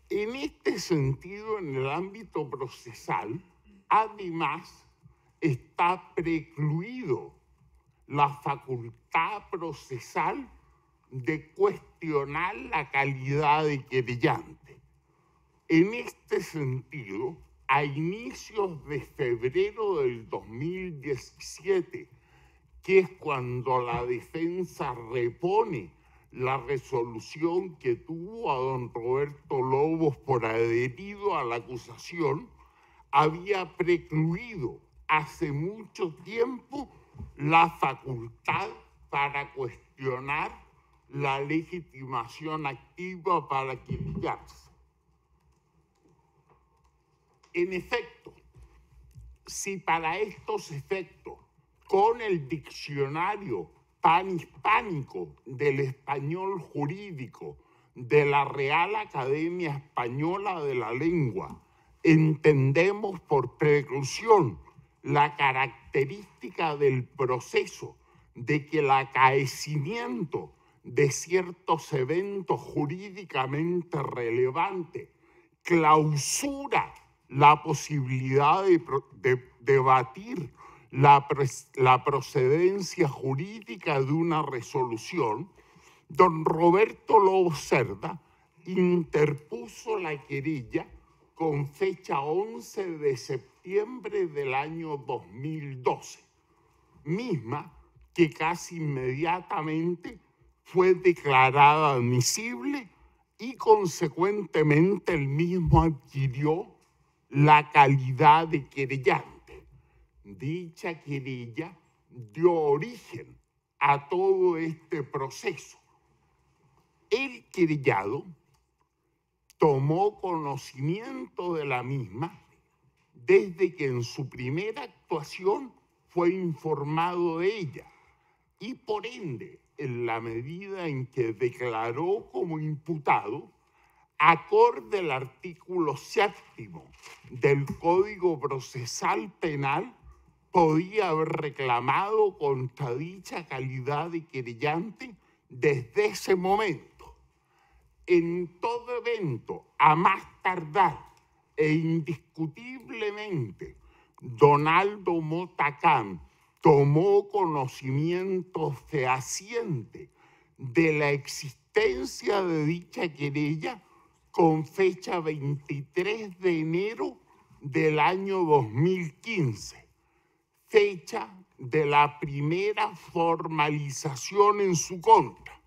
En este sentido, en el ámbito procesal, además, está precluido la facultad procesal de cuestionar la calidad de querellante. En este sentido, a inicios de febrero del 2017, que es cuando la defensa repone la resolución que tuvo a don Roberto Lobos por adherido a la acusación, había precluido hace mucho tiempo la facultad para cuestionar la legitimación activa para querellarse. En efecto, si para estos efectos, con el diccionario panhispánico del español jurídico de la Real Academia Española de la Lengua, entendemos por preclusión la característica del proceso de que el acaecimiento de ciertos eventos jurídicamente relevantes clausura la posibilidad de debatir la procedencia jurídica de una resolución, don Roberto Lobo Cerda interpuso la querella con fecha 11 de septiembre del año 2012, misma que casi inmediatamente fue declarada admisible y consecuentemente el mismo adquirió la calidad de querellante. Dicha querella dio origen a todo este proceso. El querellado tomó conocimiento de la misma desde que en su primera actuación fue informado de ella y por ende, en la medida en que declaró como imputado, acorde al artículo 7º del Código Procesal Penal, podía haber reclamado contra dicha calidad de querellante desde ese momento. En todo evento, a más tardar e indiscutiblemente, Donaldo Motacán tomó conocimiento fehaciente de la existencia de dicha querella con fecha 23 de enero del año 2015, fecha de la primera formalización en su contra.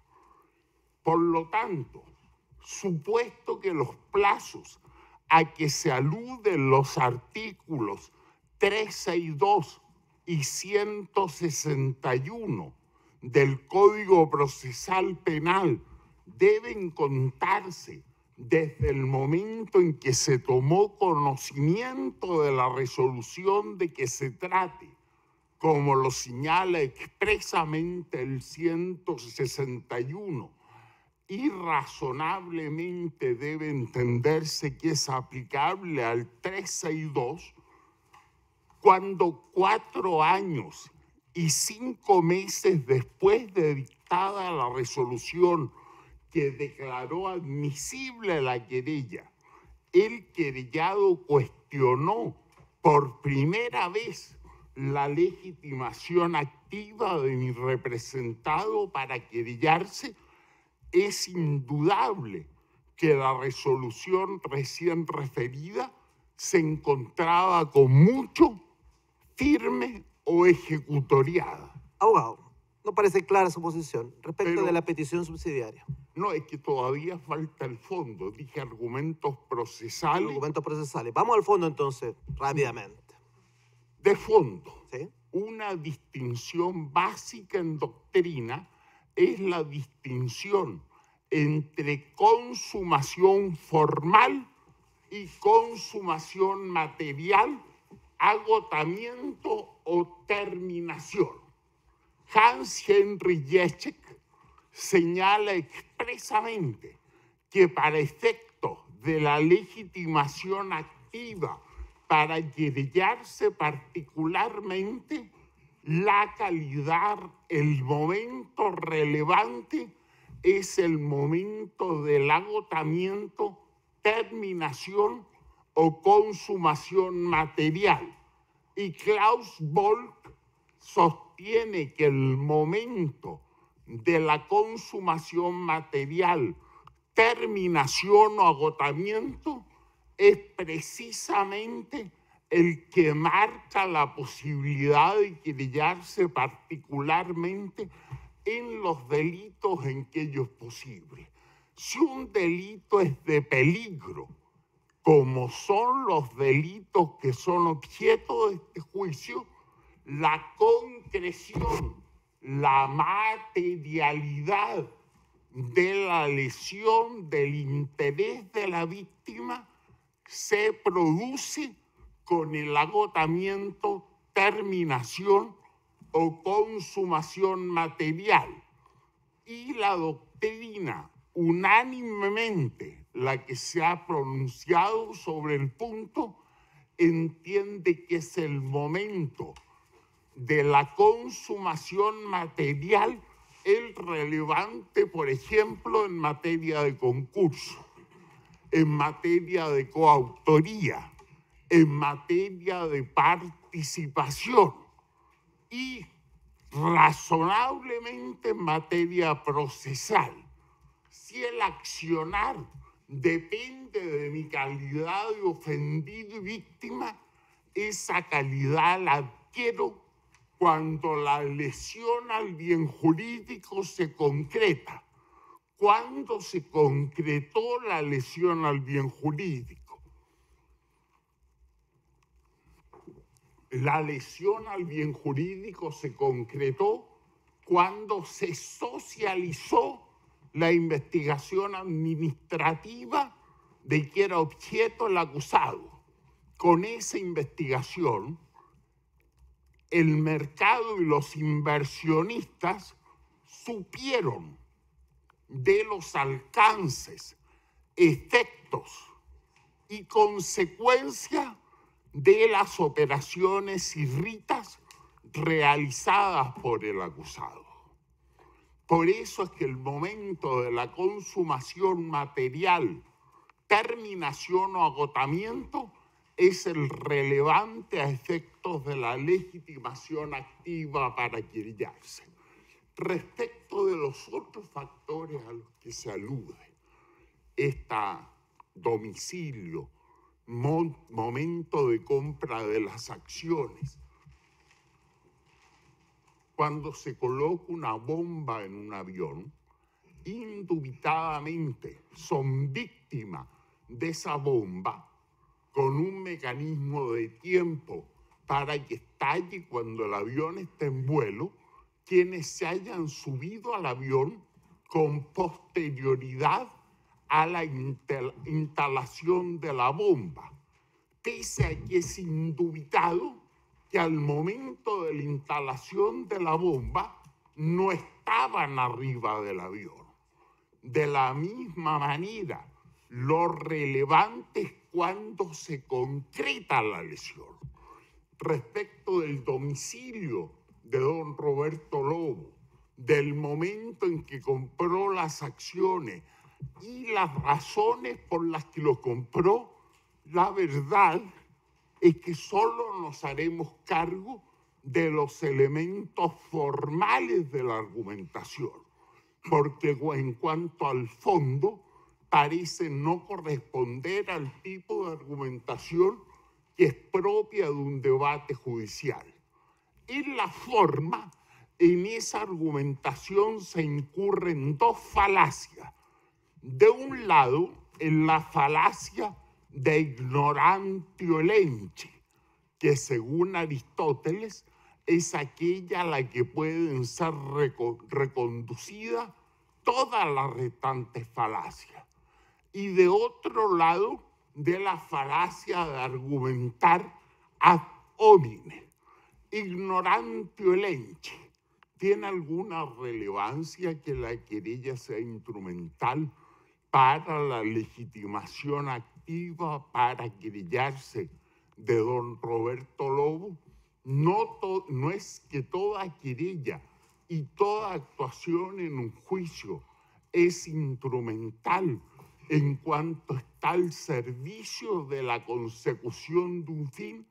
Por lo tanto, supuesto que los plazos a que se aluden los artículos 362 y 161 del Código Procesal Penal deben contarse desde el momento en que se tomó conocimiento de la resolución de que se trate, como lo señala expresamente el 161, y razonablemente debe entenderse que es aplicable al 362, cuando 4 años y 5 meses después de dictada la resolución que declaró admisible la querella, el querellado cuestionó por primera vez la legitimación activa de mi representado para querellarse, es indudable que la resolución recién referida se encontraba con mucho firme o ejecutoriada. Abogado, no parece clara su posición respecto de la petición subsidiaria. No, es que todavía falta el fondo. Dije argumentos procesales. Argumentos procesales. Vamos al fondo entonces, rápidamente. De fondo, ¿sí? Una distinción básica en doctrina es la distinción entre consumación formal y consumación material, agotamiento o terminación. Hans Henry Jeschek señala expresamente que para efectos de la legitimación activa para querellarse particularmente, la calidad, el momento relevante es el momento del agotamiento, terminación o consumación material. Y Klaus Volk sostiene que el momento de la consumación material, terminación o agotamiento es precisamente el que marca la posibilidad de querellarse particularmente en los delitos en que ello es posible. Si un delito es de peligro, como son los delitos que son objeto de este juicio, la concreción, la materialidad de la lesión del interés de la víctima se produce con el agotamiento, terminación o consumación material. Y la doctrina, unánimemente, la que se ha pronunciado sobre el punto, entiende que es el momento de la consumación material el relevante, por ejemplo, en materia de concurso, en materia de coautoría, en materia de participación. y razonablemente en materia procesal. Si el accionar depende de mi calidad de ofendido y víctima, esa calidad la adquiero cuando la lesión al bien jurídico se concreta. ¿Cuándo se concretó la lesión al bien jurídico? La lesión al bien jurídico se concretó cuando se socializó la investigación administrativa de que era objeto el acusado. Con esa investigación, el mercado y los inversionistas supieron de los alcances, efectos y consecuencias de las operaciones irritas realizadas por el acusado. Por eso es que el momento de la consumación material, terminación o agotamiento es el relevante a efectos de la legitimación activa para querellarse. Respecto de los otros factores a los que se alude, domicilio, momento de compra de las acciones, cuando se coloca una bomba en un avión, indubitadamente son víctimas de esa bomba con un mecanismo de tiempo para que estalle cuando el avión esté en vuelo, quienes se hayan subido al avión con posterioridad a la instalación de la bomba, pese a que es indubitado que al momento de la instalación de la bomba no estaban arriba del avión. De la misma manera, lo relevante es cuando se concreta la lesión. Respecto del domicilio de don Roberto Lobo, del momento en que compró las acciones y las razones por las que lo compró, la verdad es que solo nos haremos cargo de los elementos formales de la argumentación, porque en cuanto al fondo parece no corresponder al tipo de argumentación que es propia de un debate judicial. En la forma, en esa argumentación se incurren dos falacias. De un lado, en la falacia de ignorantio elenchi, que según Aristóteles es aquella a la que pueden ser reconducidas todas las restantes falacias. Y de otro lado, de la falacia de argumentar ad hominem. Ignorantio elenchi. ¿Tiene alguna relevancia que la querella sea instrumental para la legitimación activa para querellarse de don Roberto Lobo? No es que toda querella y toda actuación en un juicio es instrumental en cuanto está al servicio de la consecución de un fin.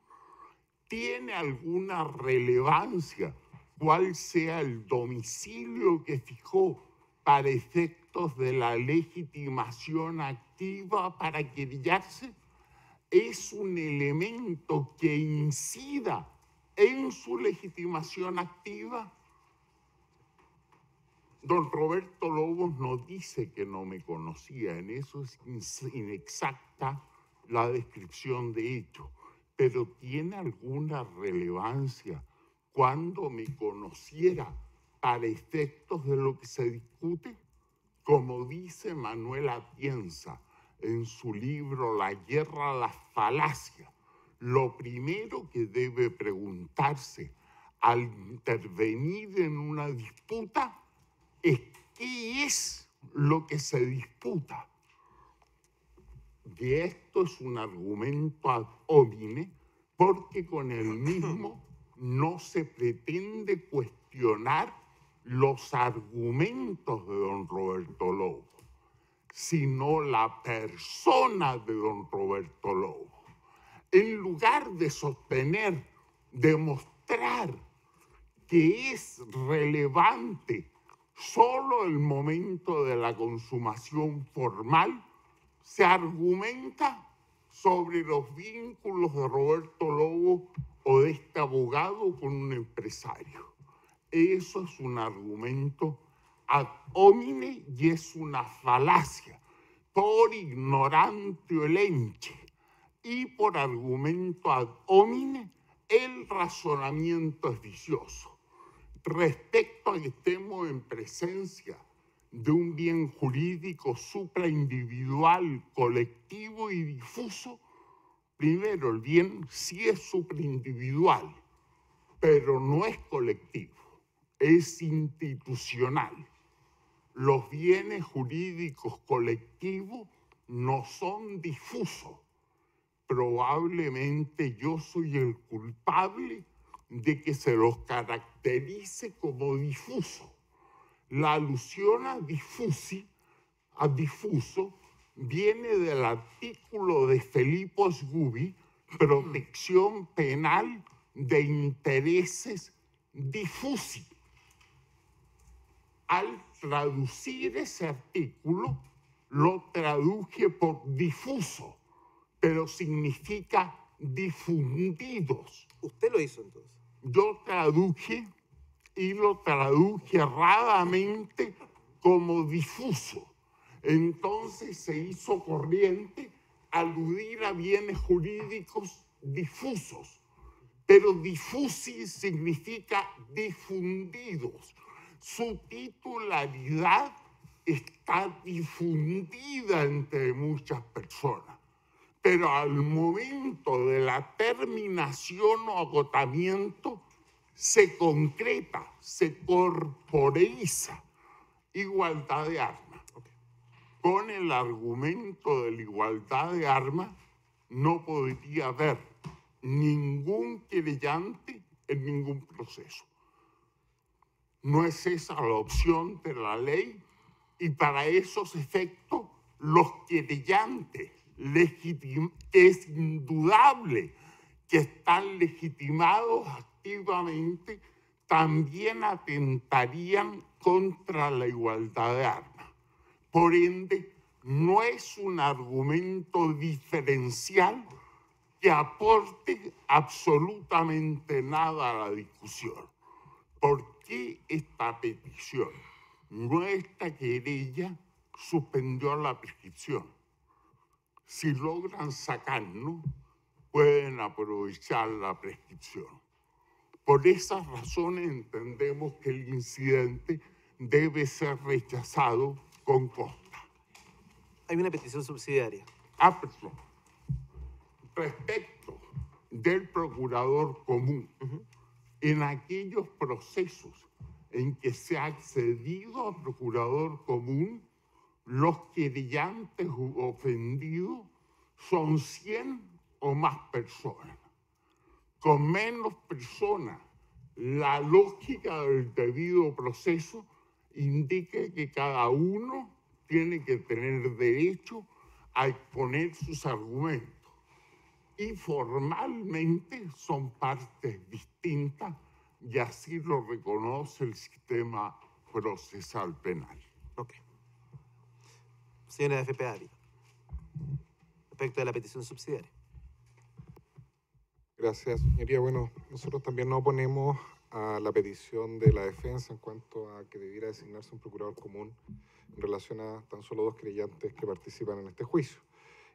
¿Tiene alguna relevancia cuál sea el domicilio que fijó para efectos de la legitimación activa para querellarse? ¿Es un elemento que incida en su legitimación activa? Don Roberto Lobos nos dice que no me conocía, en eso es inexacta la descripción de hecho, pero ¿tiene alguna relevancia cuando me conociera para efectos de lo que se discute? Como dice Manuel Atienza en su libro La guerra a las falacias, lo primero que debe preguntarse al intervenir en una disputa es qué es lo que se disputa. Y esto es un argumento ad hominem porque con el mismo no se pretende cuestionar los argumentos de don Roberto Lobo, sino la persona de don Roberto Lobo. En lugar de sostener, demostrar que es relevante solo el momento de la consumación formal, se argumenta sobre los vínculos de Roberto Lobo o de este abogado con un empresario. Eso es un argumento ad hominem y es una falacia por ignorante o elenche, y por argumento ad hominem el razonamiento es vicioso. Respecto a que estemos en presencia de un bien jurídico supraindividual, colectivo y difuso, primero, el bien sí es supraindividual, pero no es colectivo, es institucional. Los bienes jurídicos colectivos no son difusos. Probablemente yo soy el culpable de que se los caracterice como difuso. La alusión a difuso viene del artículo de Filippo Sgubi, Protección Penal de Intereses Difusi. Al traducir ese artículo, lo traduje por difuso, pero significa difundidos. ¿Usted lo hizo entonces? Yo traduje y lo traduje erradamente como difuso. Entonces se hizo corriente aludir a bienes jurídicos difusos, pero difusi significa difundidos. Su titularidad está difundida entre muchas personas, pero al momento de la terminación o agotamiento se concreta, se corporeiza. Igualdad de armas. Con el argumento de la igualdad de armas no podría haber ningún querellante en ningún proceso. No es esa la opción de la ley, y para esos efectos los querellantes es indudable que están legitimados activamente, también atentarían contra la igualdad de armas. Por ende, no es un argumento diferencial que aporte absolutamente nada a la discusión. ¿Por qué esta petición? Nuestra querella suspendió la prescripción. Si logran sacarnos, pueden aprovechar la prescripción. Por esas razones entendemos que el incidente debe ser rechazado con costa. Hay una petición subsidiaria. Perdón. Respecto del procurador común, en aquellos procesos en que se ha accedido a procurador común, los querellantes ofendidos son 100 o más personas. Con menos personas, la lógica del debido proceso indica que cada uno tiene que tener derecho a exponer sus argumentos. Y formalmente son partes distintas, y así lo reconoce el sistema procesal penal. Ok. Señora de FPA, respecto de la petición subsidiaria. Gracias, señoría. Bueno, nosotros también nos oponemos a la petición de la defensa en cuanto a que debiera designarse un procurador común en relación a tan solo 2 querellantes que participan en este juicio.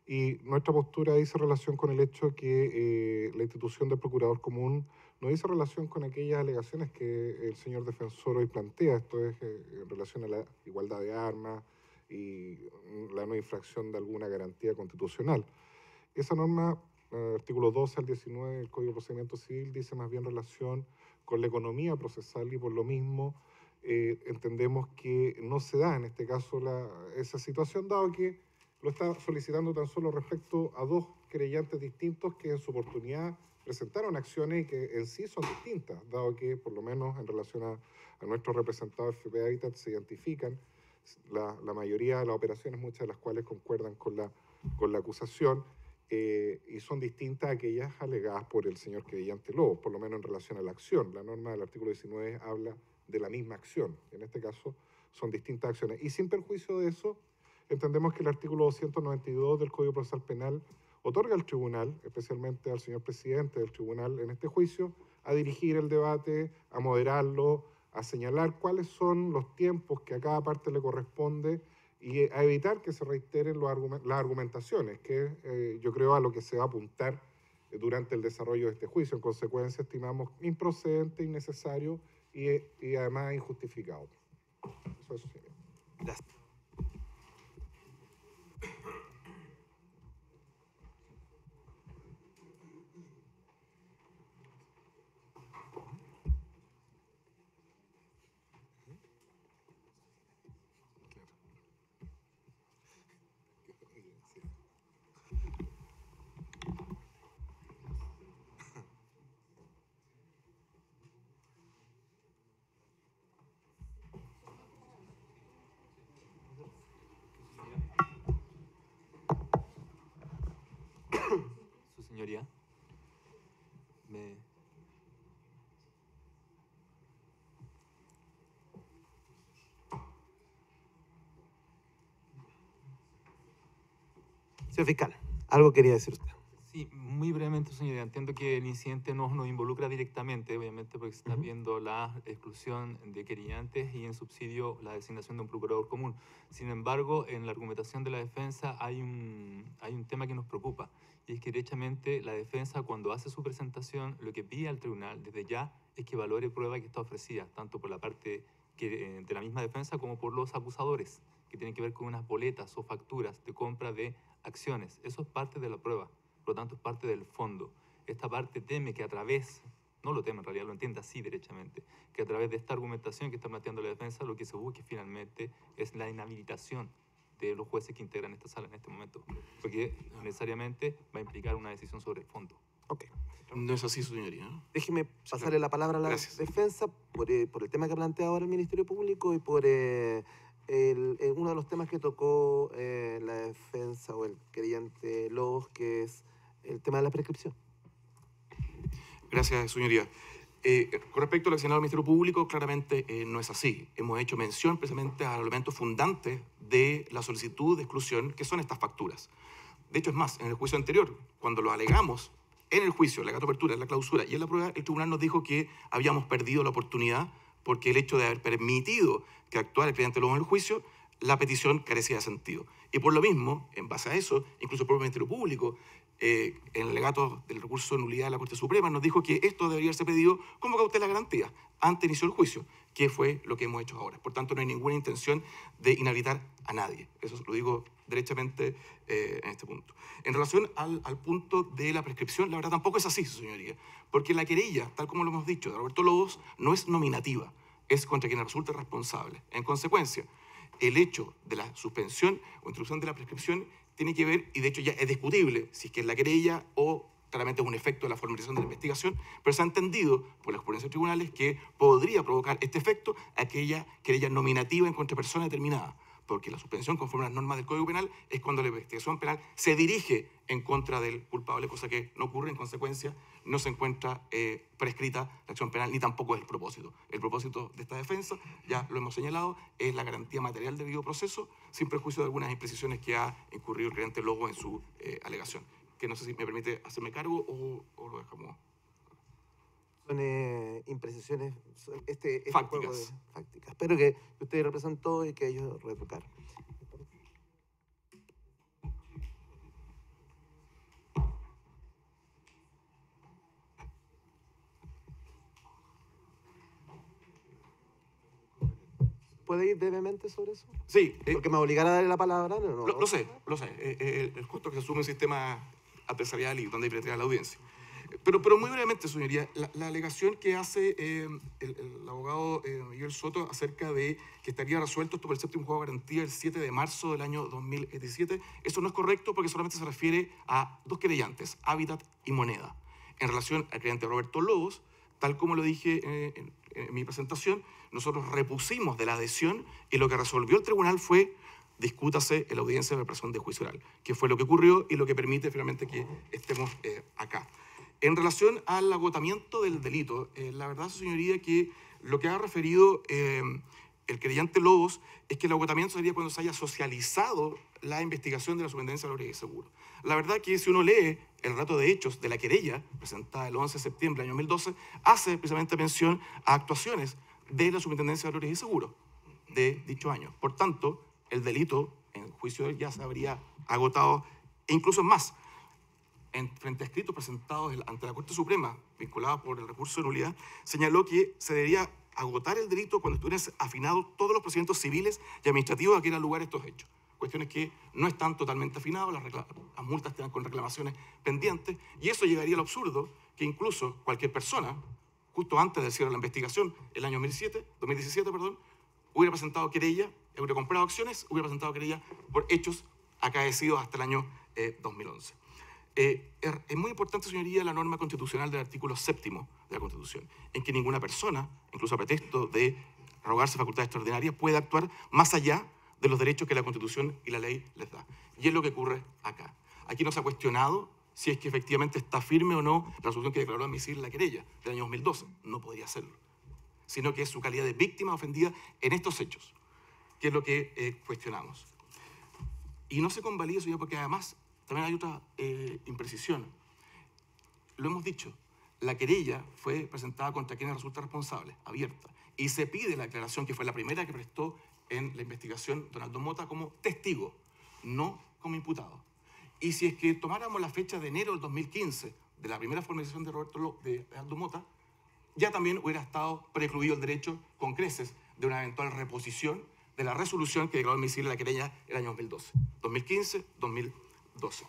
Y nuestra postura dice relación con el hecho que la institución del procurador común no dice relación con aquellas alegaciones que el señor defensor hoy plantea, esto es en relación a la igualdad de armas y la no infracción de alguna garantía constitucional. Esa norma, artículo 12 al 19 del Código de Procedimiento Civil, dice más bien relación con la economía procesal, y por lo mismo entendemos que no se da en este caso esa situación, dado que lo está solicitando tan solo respecto a 2 querellantes distintos que en su oportunidad presentaron acciones y que en sí son distintas, dado que por lo menos en relación a nuestros representados FP Habitat se identifican la mayoría de las operaciones, muchas de las cuales concuerdan con la acusación, y son distintas a aquellas alegadas por el señor querellante Lobos, por lo menos en relación a la acción. La norma del artículo 19 habla de la misma acción. En este caso son distintas acciones. Y sin perjuicio de eso, entendemos que el artículo 292 del Código Procesal Penal otorga al tribunal, especialmente al señor presidente del tribunal en este juicio, a dirigir el debate, a moderarlo, a señalar cuáles son los tiempos que a cada parte le corresponde y a evitar que se reiteren las argumentaciones, que yo creo a lo que se va a apuntar durante el desarrollo de este juicio. En consecuencia, estimamos improcedente, innecesario y además injustificado. Eso sí. Gracias. Su señoría, Señor fiscal, algo quería decir usted. Sí, muy brevemente, señoría. Entiendo que el incidente no nos involucra directamente, obviamente, porque se está viendo la exclusión de querellantes y en subsidio la designación de un procurador común. Sin embargo, en la argumentación de la defensa hay un tema que nos preocupa, y es que derechamente la defensa, cuando hace su presentación, lo que pide al tribunal desde ya es que valore prueba que está ofrecida, tanto por la parte de la misma defensa como por los acusadores, que tienen que ver con unas boletas o facturas de compra de acciones. Eso es parte de la prueba. Por lo tanto, es parte del fondo. Esta parte teme que a través, no lo teme en realidad, lo entiende así derechamente, que a través de esta argumentación que está planteando la defensa, lo que se busque finalmente es la inhabilitación de los jueces que integran esta sala en este momento, porque necesariamente va a implicar una decisión sobre el fondo. Ok. No es así, señoría, ¿no? Déjeme pasarle la palabra a la defensa por el tema que plantea ahora el Ministerio Público y por uno de los temas que tocó la defensa o el querellante Lobos, que es el tema de la prescripción. Gracias, señoría. Con respecto al señalado del Ministerio Público, claramente no es así. Hemos hecho mención precisamente a los elementos fundantes de la solicitud de exclusión, que son estas facturas. De hecho, es más, en el juicio anterior, cuando lo alegamos en el juicio, en la apertura, en la clausura y en la prueba, el tribunal nos dijo que habíamos perdido la oportunidad porque el hecho de haber permitido que actuara el querellante Lobos en el juicio, la petición carecía de sentido. Y por lo mismo, en base a eso, incluso el propio Ministerio Público, en el alegato del recurso de nulidad de la Corte Suprema, nos dijo que esto debería ser pedido como cautela garantía antes de inicio del juicio, que fue lo que hemos hecho ahora. Por tanto, no hay ninguna intención de inhabilitar a nadie. Eso lo digo derechamente en este punto. En relación al punto de la prescripción, la verdad tampoco es así, señoría, porque la querella, tal como lo hemos dicho, de Roberto Lobos, no es nominativa, es contra quien resulta responsable. En consecuencia, el hecho de la suspensión o introducción de la prescripción tiene que ver, y de hecho ya es discutible, si es que es la querella o claramente es un efecto de la formalización de la investigación, pero se ha entendido por la jurisprudencia de tribunales que podría provocar este efecto aquella querella nominativa en contra de persona determinada, porque la suspensión, conforme a las normas del Código Penal, es cuando la investigación penal se dirige en contra del culpable, cosa que no ocurre. En consecuencia, no se encuentra prescrita la acción penal, ni tampoco es el propósito. El propósito de esta defensa, ya lo hemos señalado, es la garantía material del debido proceso, sin perjuicio de algunas imprecisiones que ha incurrido el querellante Lobos en su alegación. Que no sé si me permite hacerme cargo o lo dejamos. Son imprecisiones, este fácticas. Juego de fácticas. Espero que usted representó y que ellos retocaron. ¿Puede ir brevemente sobre eso? Sí. Porque me obligará a darle la palabra. No. Lo sé. El costo que asume un sistema adversarial y donde hay prioridad a la audiencia. Pero muy brevemente, señoría, la alegación que hace el abogado Miguel Soto acerca de que estaría resuelto esto por el séptimo juzgado de garantía el 7 de marzo del año 2017, eso no es correcto porque solamente se refiere a dos querellantes, Hábitat y Moneda. En relación al querellante Roberto Lobos, tal como lo dije en mi presentación, nosotros repusimos de la adhesión y lo que resolvió el tribunal fue discútase en la audiencia de preparación de juicio oral, que fue lo que ocurrió y lo que permite finalmente que estemos acá. En relación al agotamiento del delito, la verdad, su señoría, que lo que ha referido el querellante Lobos es que el agotamiento sería cuando se haya socializado la investigación de la Superintendencia de Valores y Seguros. La verdad que si uno lee el relato de hechos de la querella, presentada el 11 de septiembre del año 2012, hace precisamente mención a actuaciones de la Superintendencia de Valores y Seguros de dicho año. Por tanto, el delito en juicio ya se habría agotado, e incluso más, frente a escritos presentados ante la Corte Suprema, vinculados por el recurso de nulidad, señaló que se debería agotar el delito cuando estuvieran afinados todos los procedimientos civiles y administrativos a que dieran lugar a estos hechos. Cuestiones que no están totalmente afinadas, las multas están con reclamaciones pendientes, y eso llegaría al absurdo que incluso cualquier persona, justo antes del cierre de la investigación, el año 2017, hubiera presentado querella, hubiera comprado acciones, hubiera presentado querella por hechos acaecidos hasta el año 2011. Es muy importante, señoría, la norma constitucional del artículo 7º de la Constitución, en que ninguna persona, incluso a pretexto de arrogarse facultades extraordinarias, puede actuar más allá de los derechos que la Constitución y la ley les da. Y es lo que ocurre acá. Aquí no se ha cuestionado si es que efectivamente está firme o no la resolución que declaró admisible la querella del año 2012. No podría serlo. Sino que es su calidad de víctima ofendida en estos hechos, que es lo que cuestionamos. Y no se convalida, señor, porque además también hay otra imprecisión. Lo hemos dicho, la querella fue presentada contra quienes resulta responsable, abierta, y se pide la declaración, que fue la primera que prestó en la investigación Donaldo Mota, como testigo, no como imputado. Y si es que tomáramos la fecha de enero del 2015 de la primera formalización de Donaldo Mota, ya también hubiera estado precluido el derecho con creces de una eventual reposición de la resolución que declaró admisible la querella el año 2012. 2015, 2012.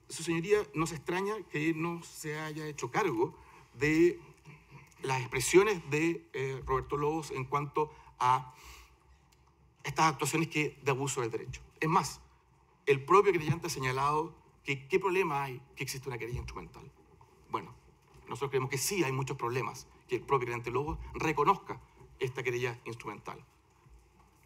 Su señoría, no se extraña que no se haya hecho cargo de las expresiones de Roberto Lobos en cuanto a estas actuaciones de abuso del derecho. Es más, el propio querellante ha señalado que qué problema hay que existe una querella instrumental. Bueno, nosotros creemos que sí hay muchos problemas que el propio querellante Lobos reconozca esta querella instrumental,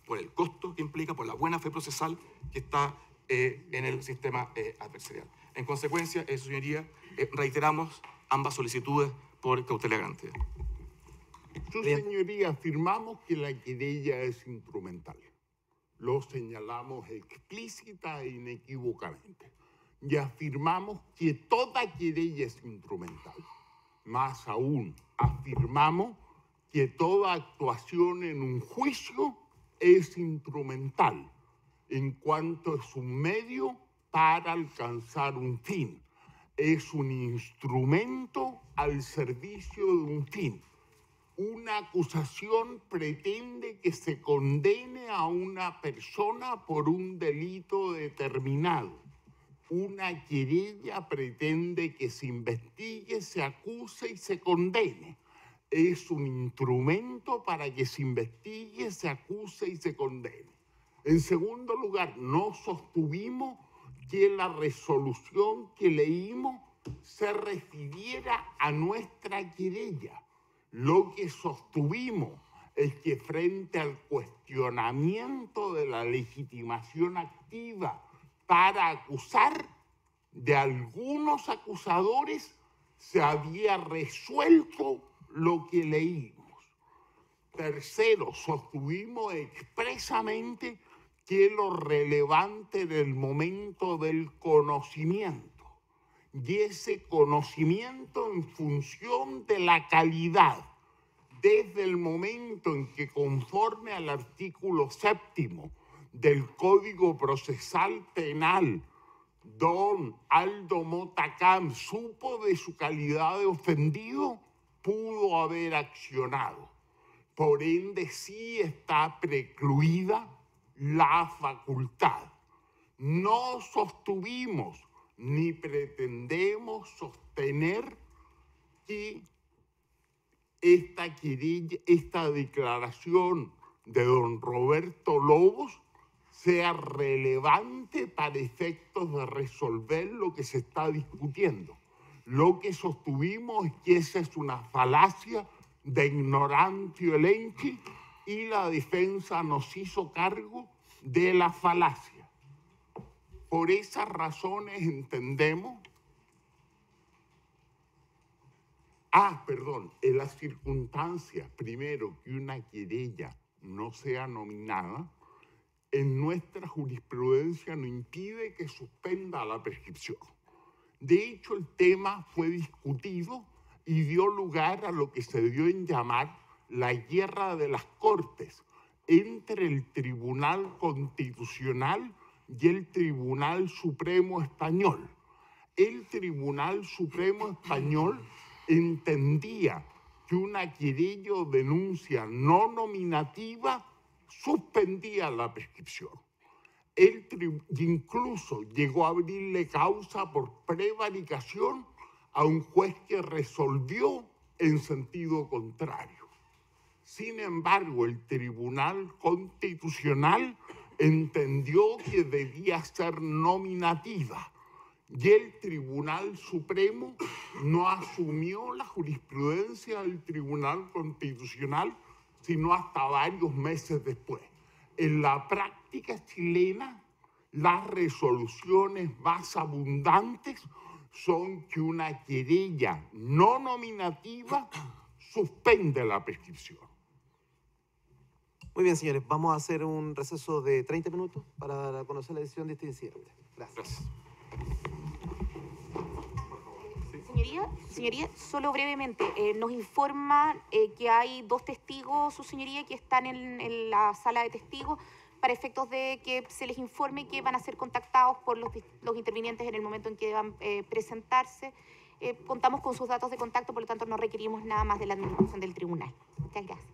por el costo que implica, por la buena fe procesal que está en el sistema adversarial. En consecuencia, su señoría, reiteramos ambas solicitudes por cautelar garantía. Su señoría, afirmamos que la querella es instrumental. Lo señalamos explícita e inequívocamente. Y afirmamos que toda querella es instrumental. Más aún, afirmamos que toda actuación en un juicio es instrumental, en cuanto es un medio para alcanzar un fin. Es un instrumento al servicio de un fin. Una acusación pretende que se condene a una persona por un delito determinado. Una querella pretende que se investigue, se acuse y se condene. Es un instrumento para que se investigue, se acuse y se condene. En segundo lugar, no sostuvimos que la resolución que leímos se refiriera a nuestra querella. Lo que sostuvimos es que frente al cuestionamiento de la legitimación activa para acusar de algunos acusadores, se había resuelto lo que leímos. Tercero, sostuvimos expresamente que lo relevante del momento del conocimiento, y ese conocimiento en función de la calidad, desde el momento en que, conforme al artículo 7º del Código Procesal Penal, don Aldo Mota Camp supo de su calidad de ofendido, pudo haber accionado. Por ende, sí está precluida la facultad. No sostuvimos ni pretendemos sostener que esta declaración de don Roberto Lobos sea relevante para efectos de resolver lo que se está discutiendo. Lo que sostuvimos es que esa es una falacia de ignorantio elenchi, y la defensa nos hizo cargo de la falacia. Por esas razones entendemos... en las circunstancias, primero, que una querella no sea nominada, en nuestra jurisprudencia no impide que suspenda la prescripción. De hecho, el tema fue discutido y dio lugar a lo que se dio en llamar la guerra de las Cortes entre el Tribunal Constitucional y el Tribunal Supremo Español. El Tribunal Supremo Español entendía que una querella o denuncia no nominativa suspendía la prescripción. Incluso llegó a abrirle causa por prevaricación a un juez que resolvió en sentido contrario. Sin embargo, el Tribunal Constitucional entendió que debía ser nominativa y el Tribunal Supremo no asumió la jurisprudencia del Tribunal Constitucional sino hasta varios meses después. En la práctica chilena, las resoluciones más abundantes son que una querella no nominativa suspende la prescripción. Muy bien, señores, vamos a hacer un receso de 30 minutos para dar a conocer la decisión de este incidente. Gracias. Señoría, solo brevemente, nos informa que hay 2 testigos, su señoría, que están en la sala de testigos para efectos de que se les informe que van a ser contactados por los intervinientes en el momento en que deban presentarse. Contamos con sus datos de contacto, por lo tanto no requerimos nada más de la administración del tribunal. Muchas gracias.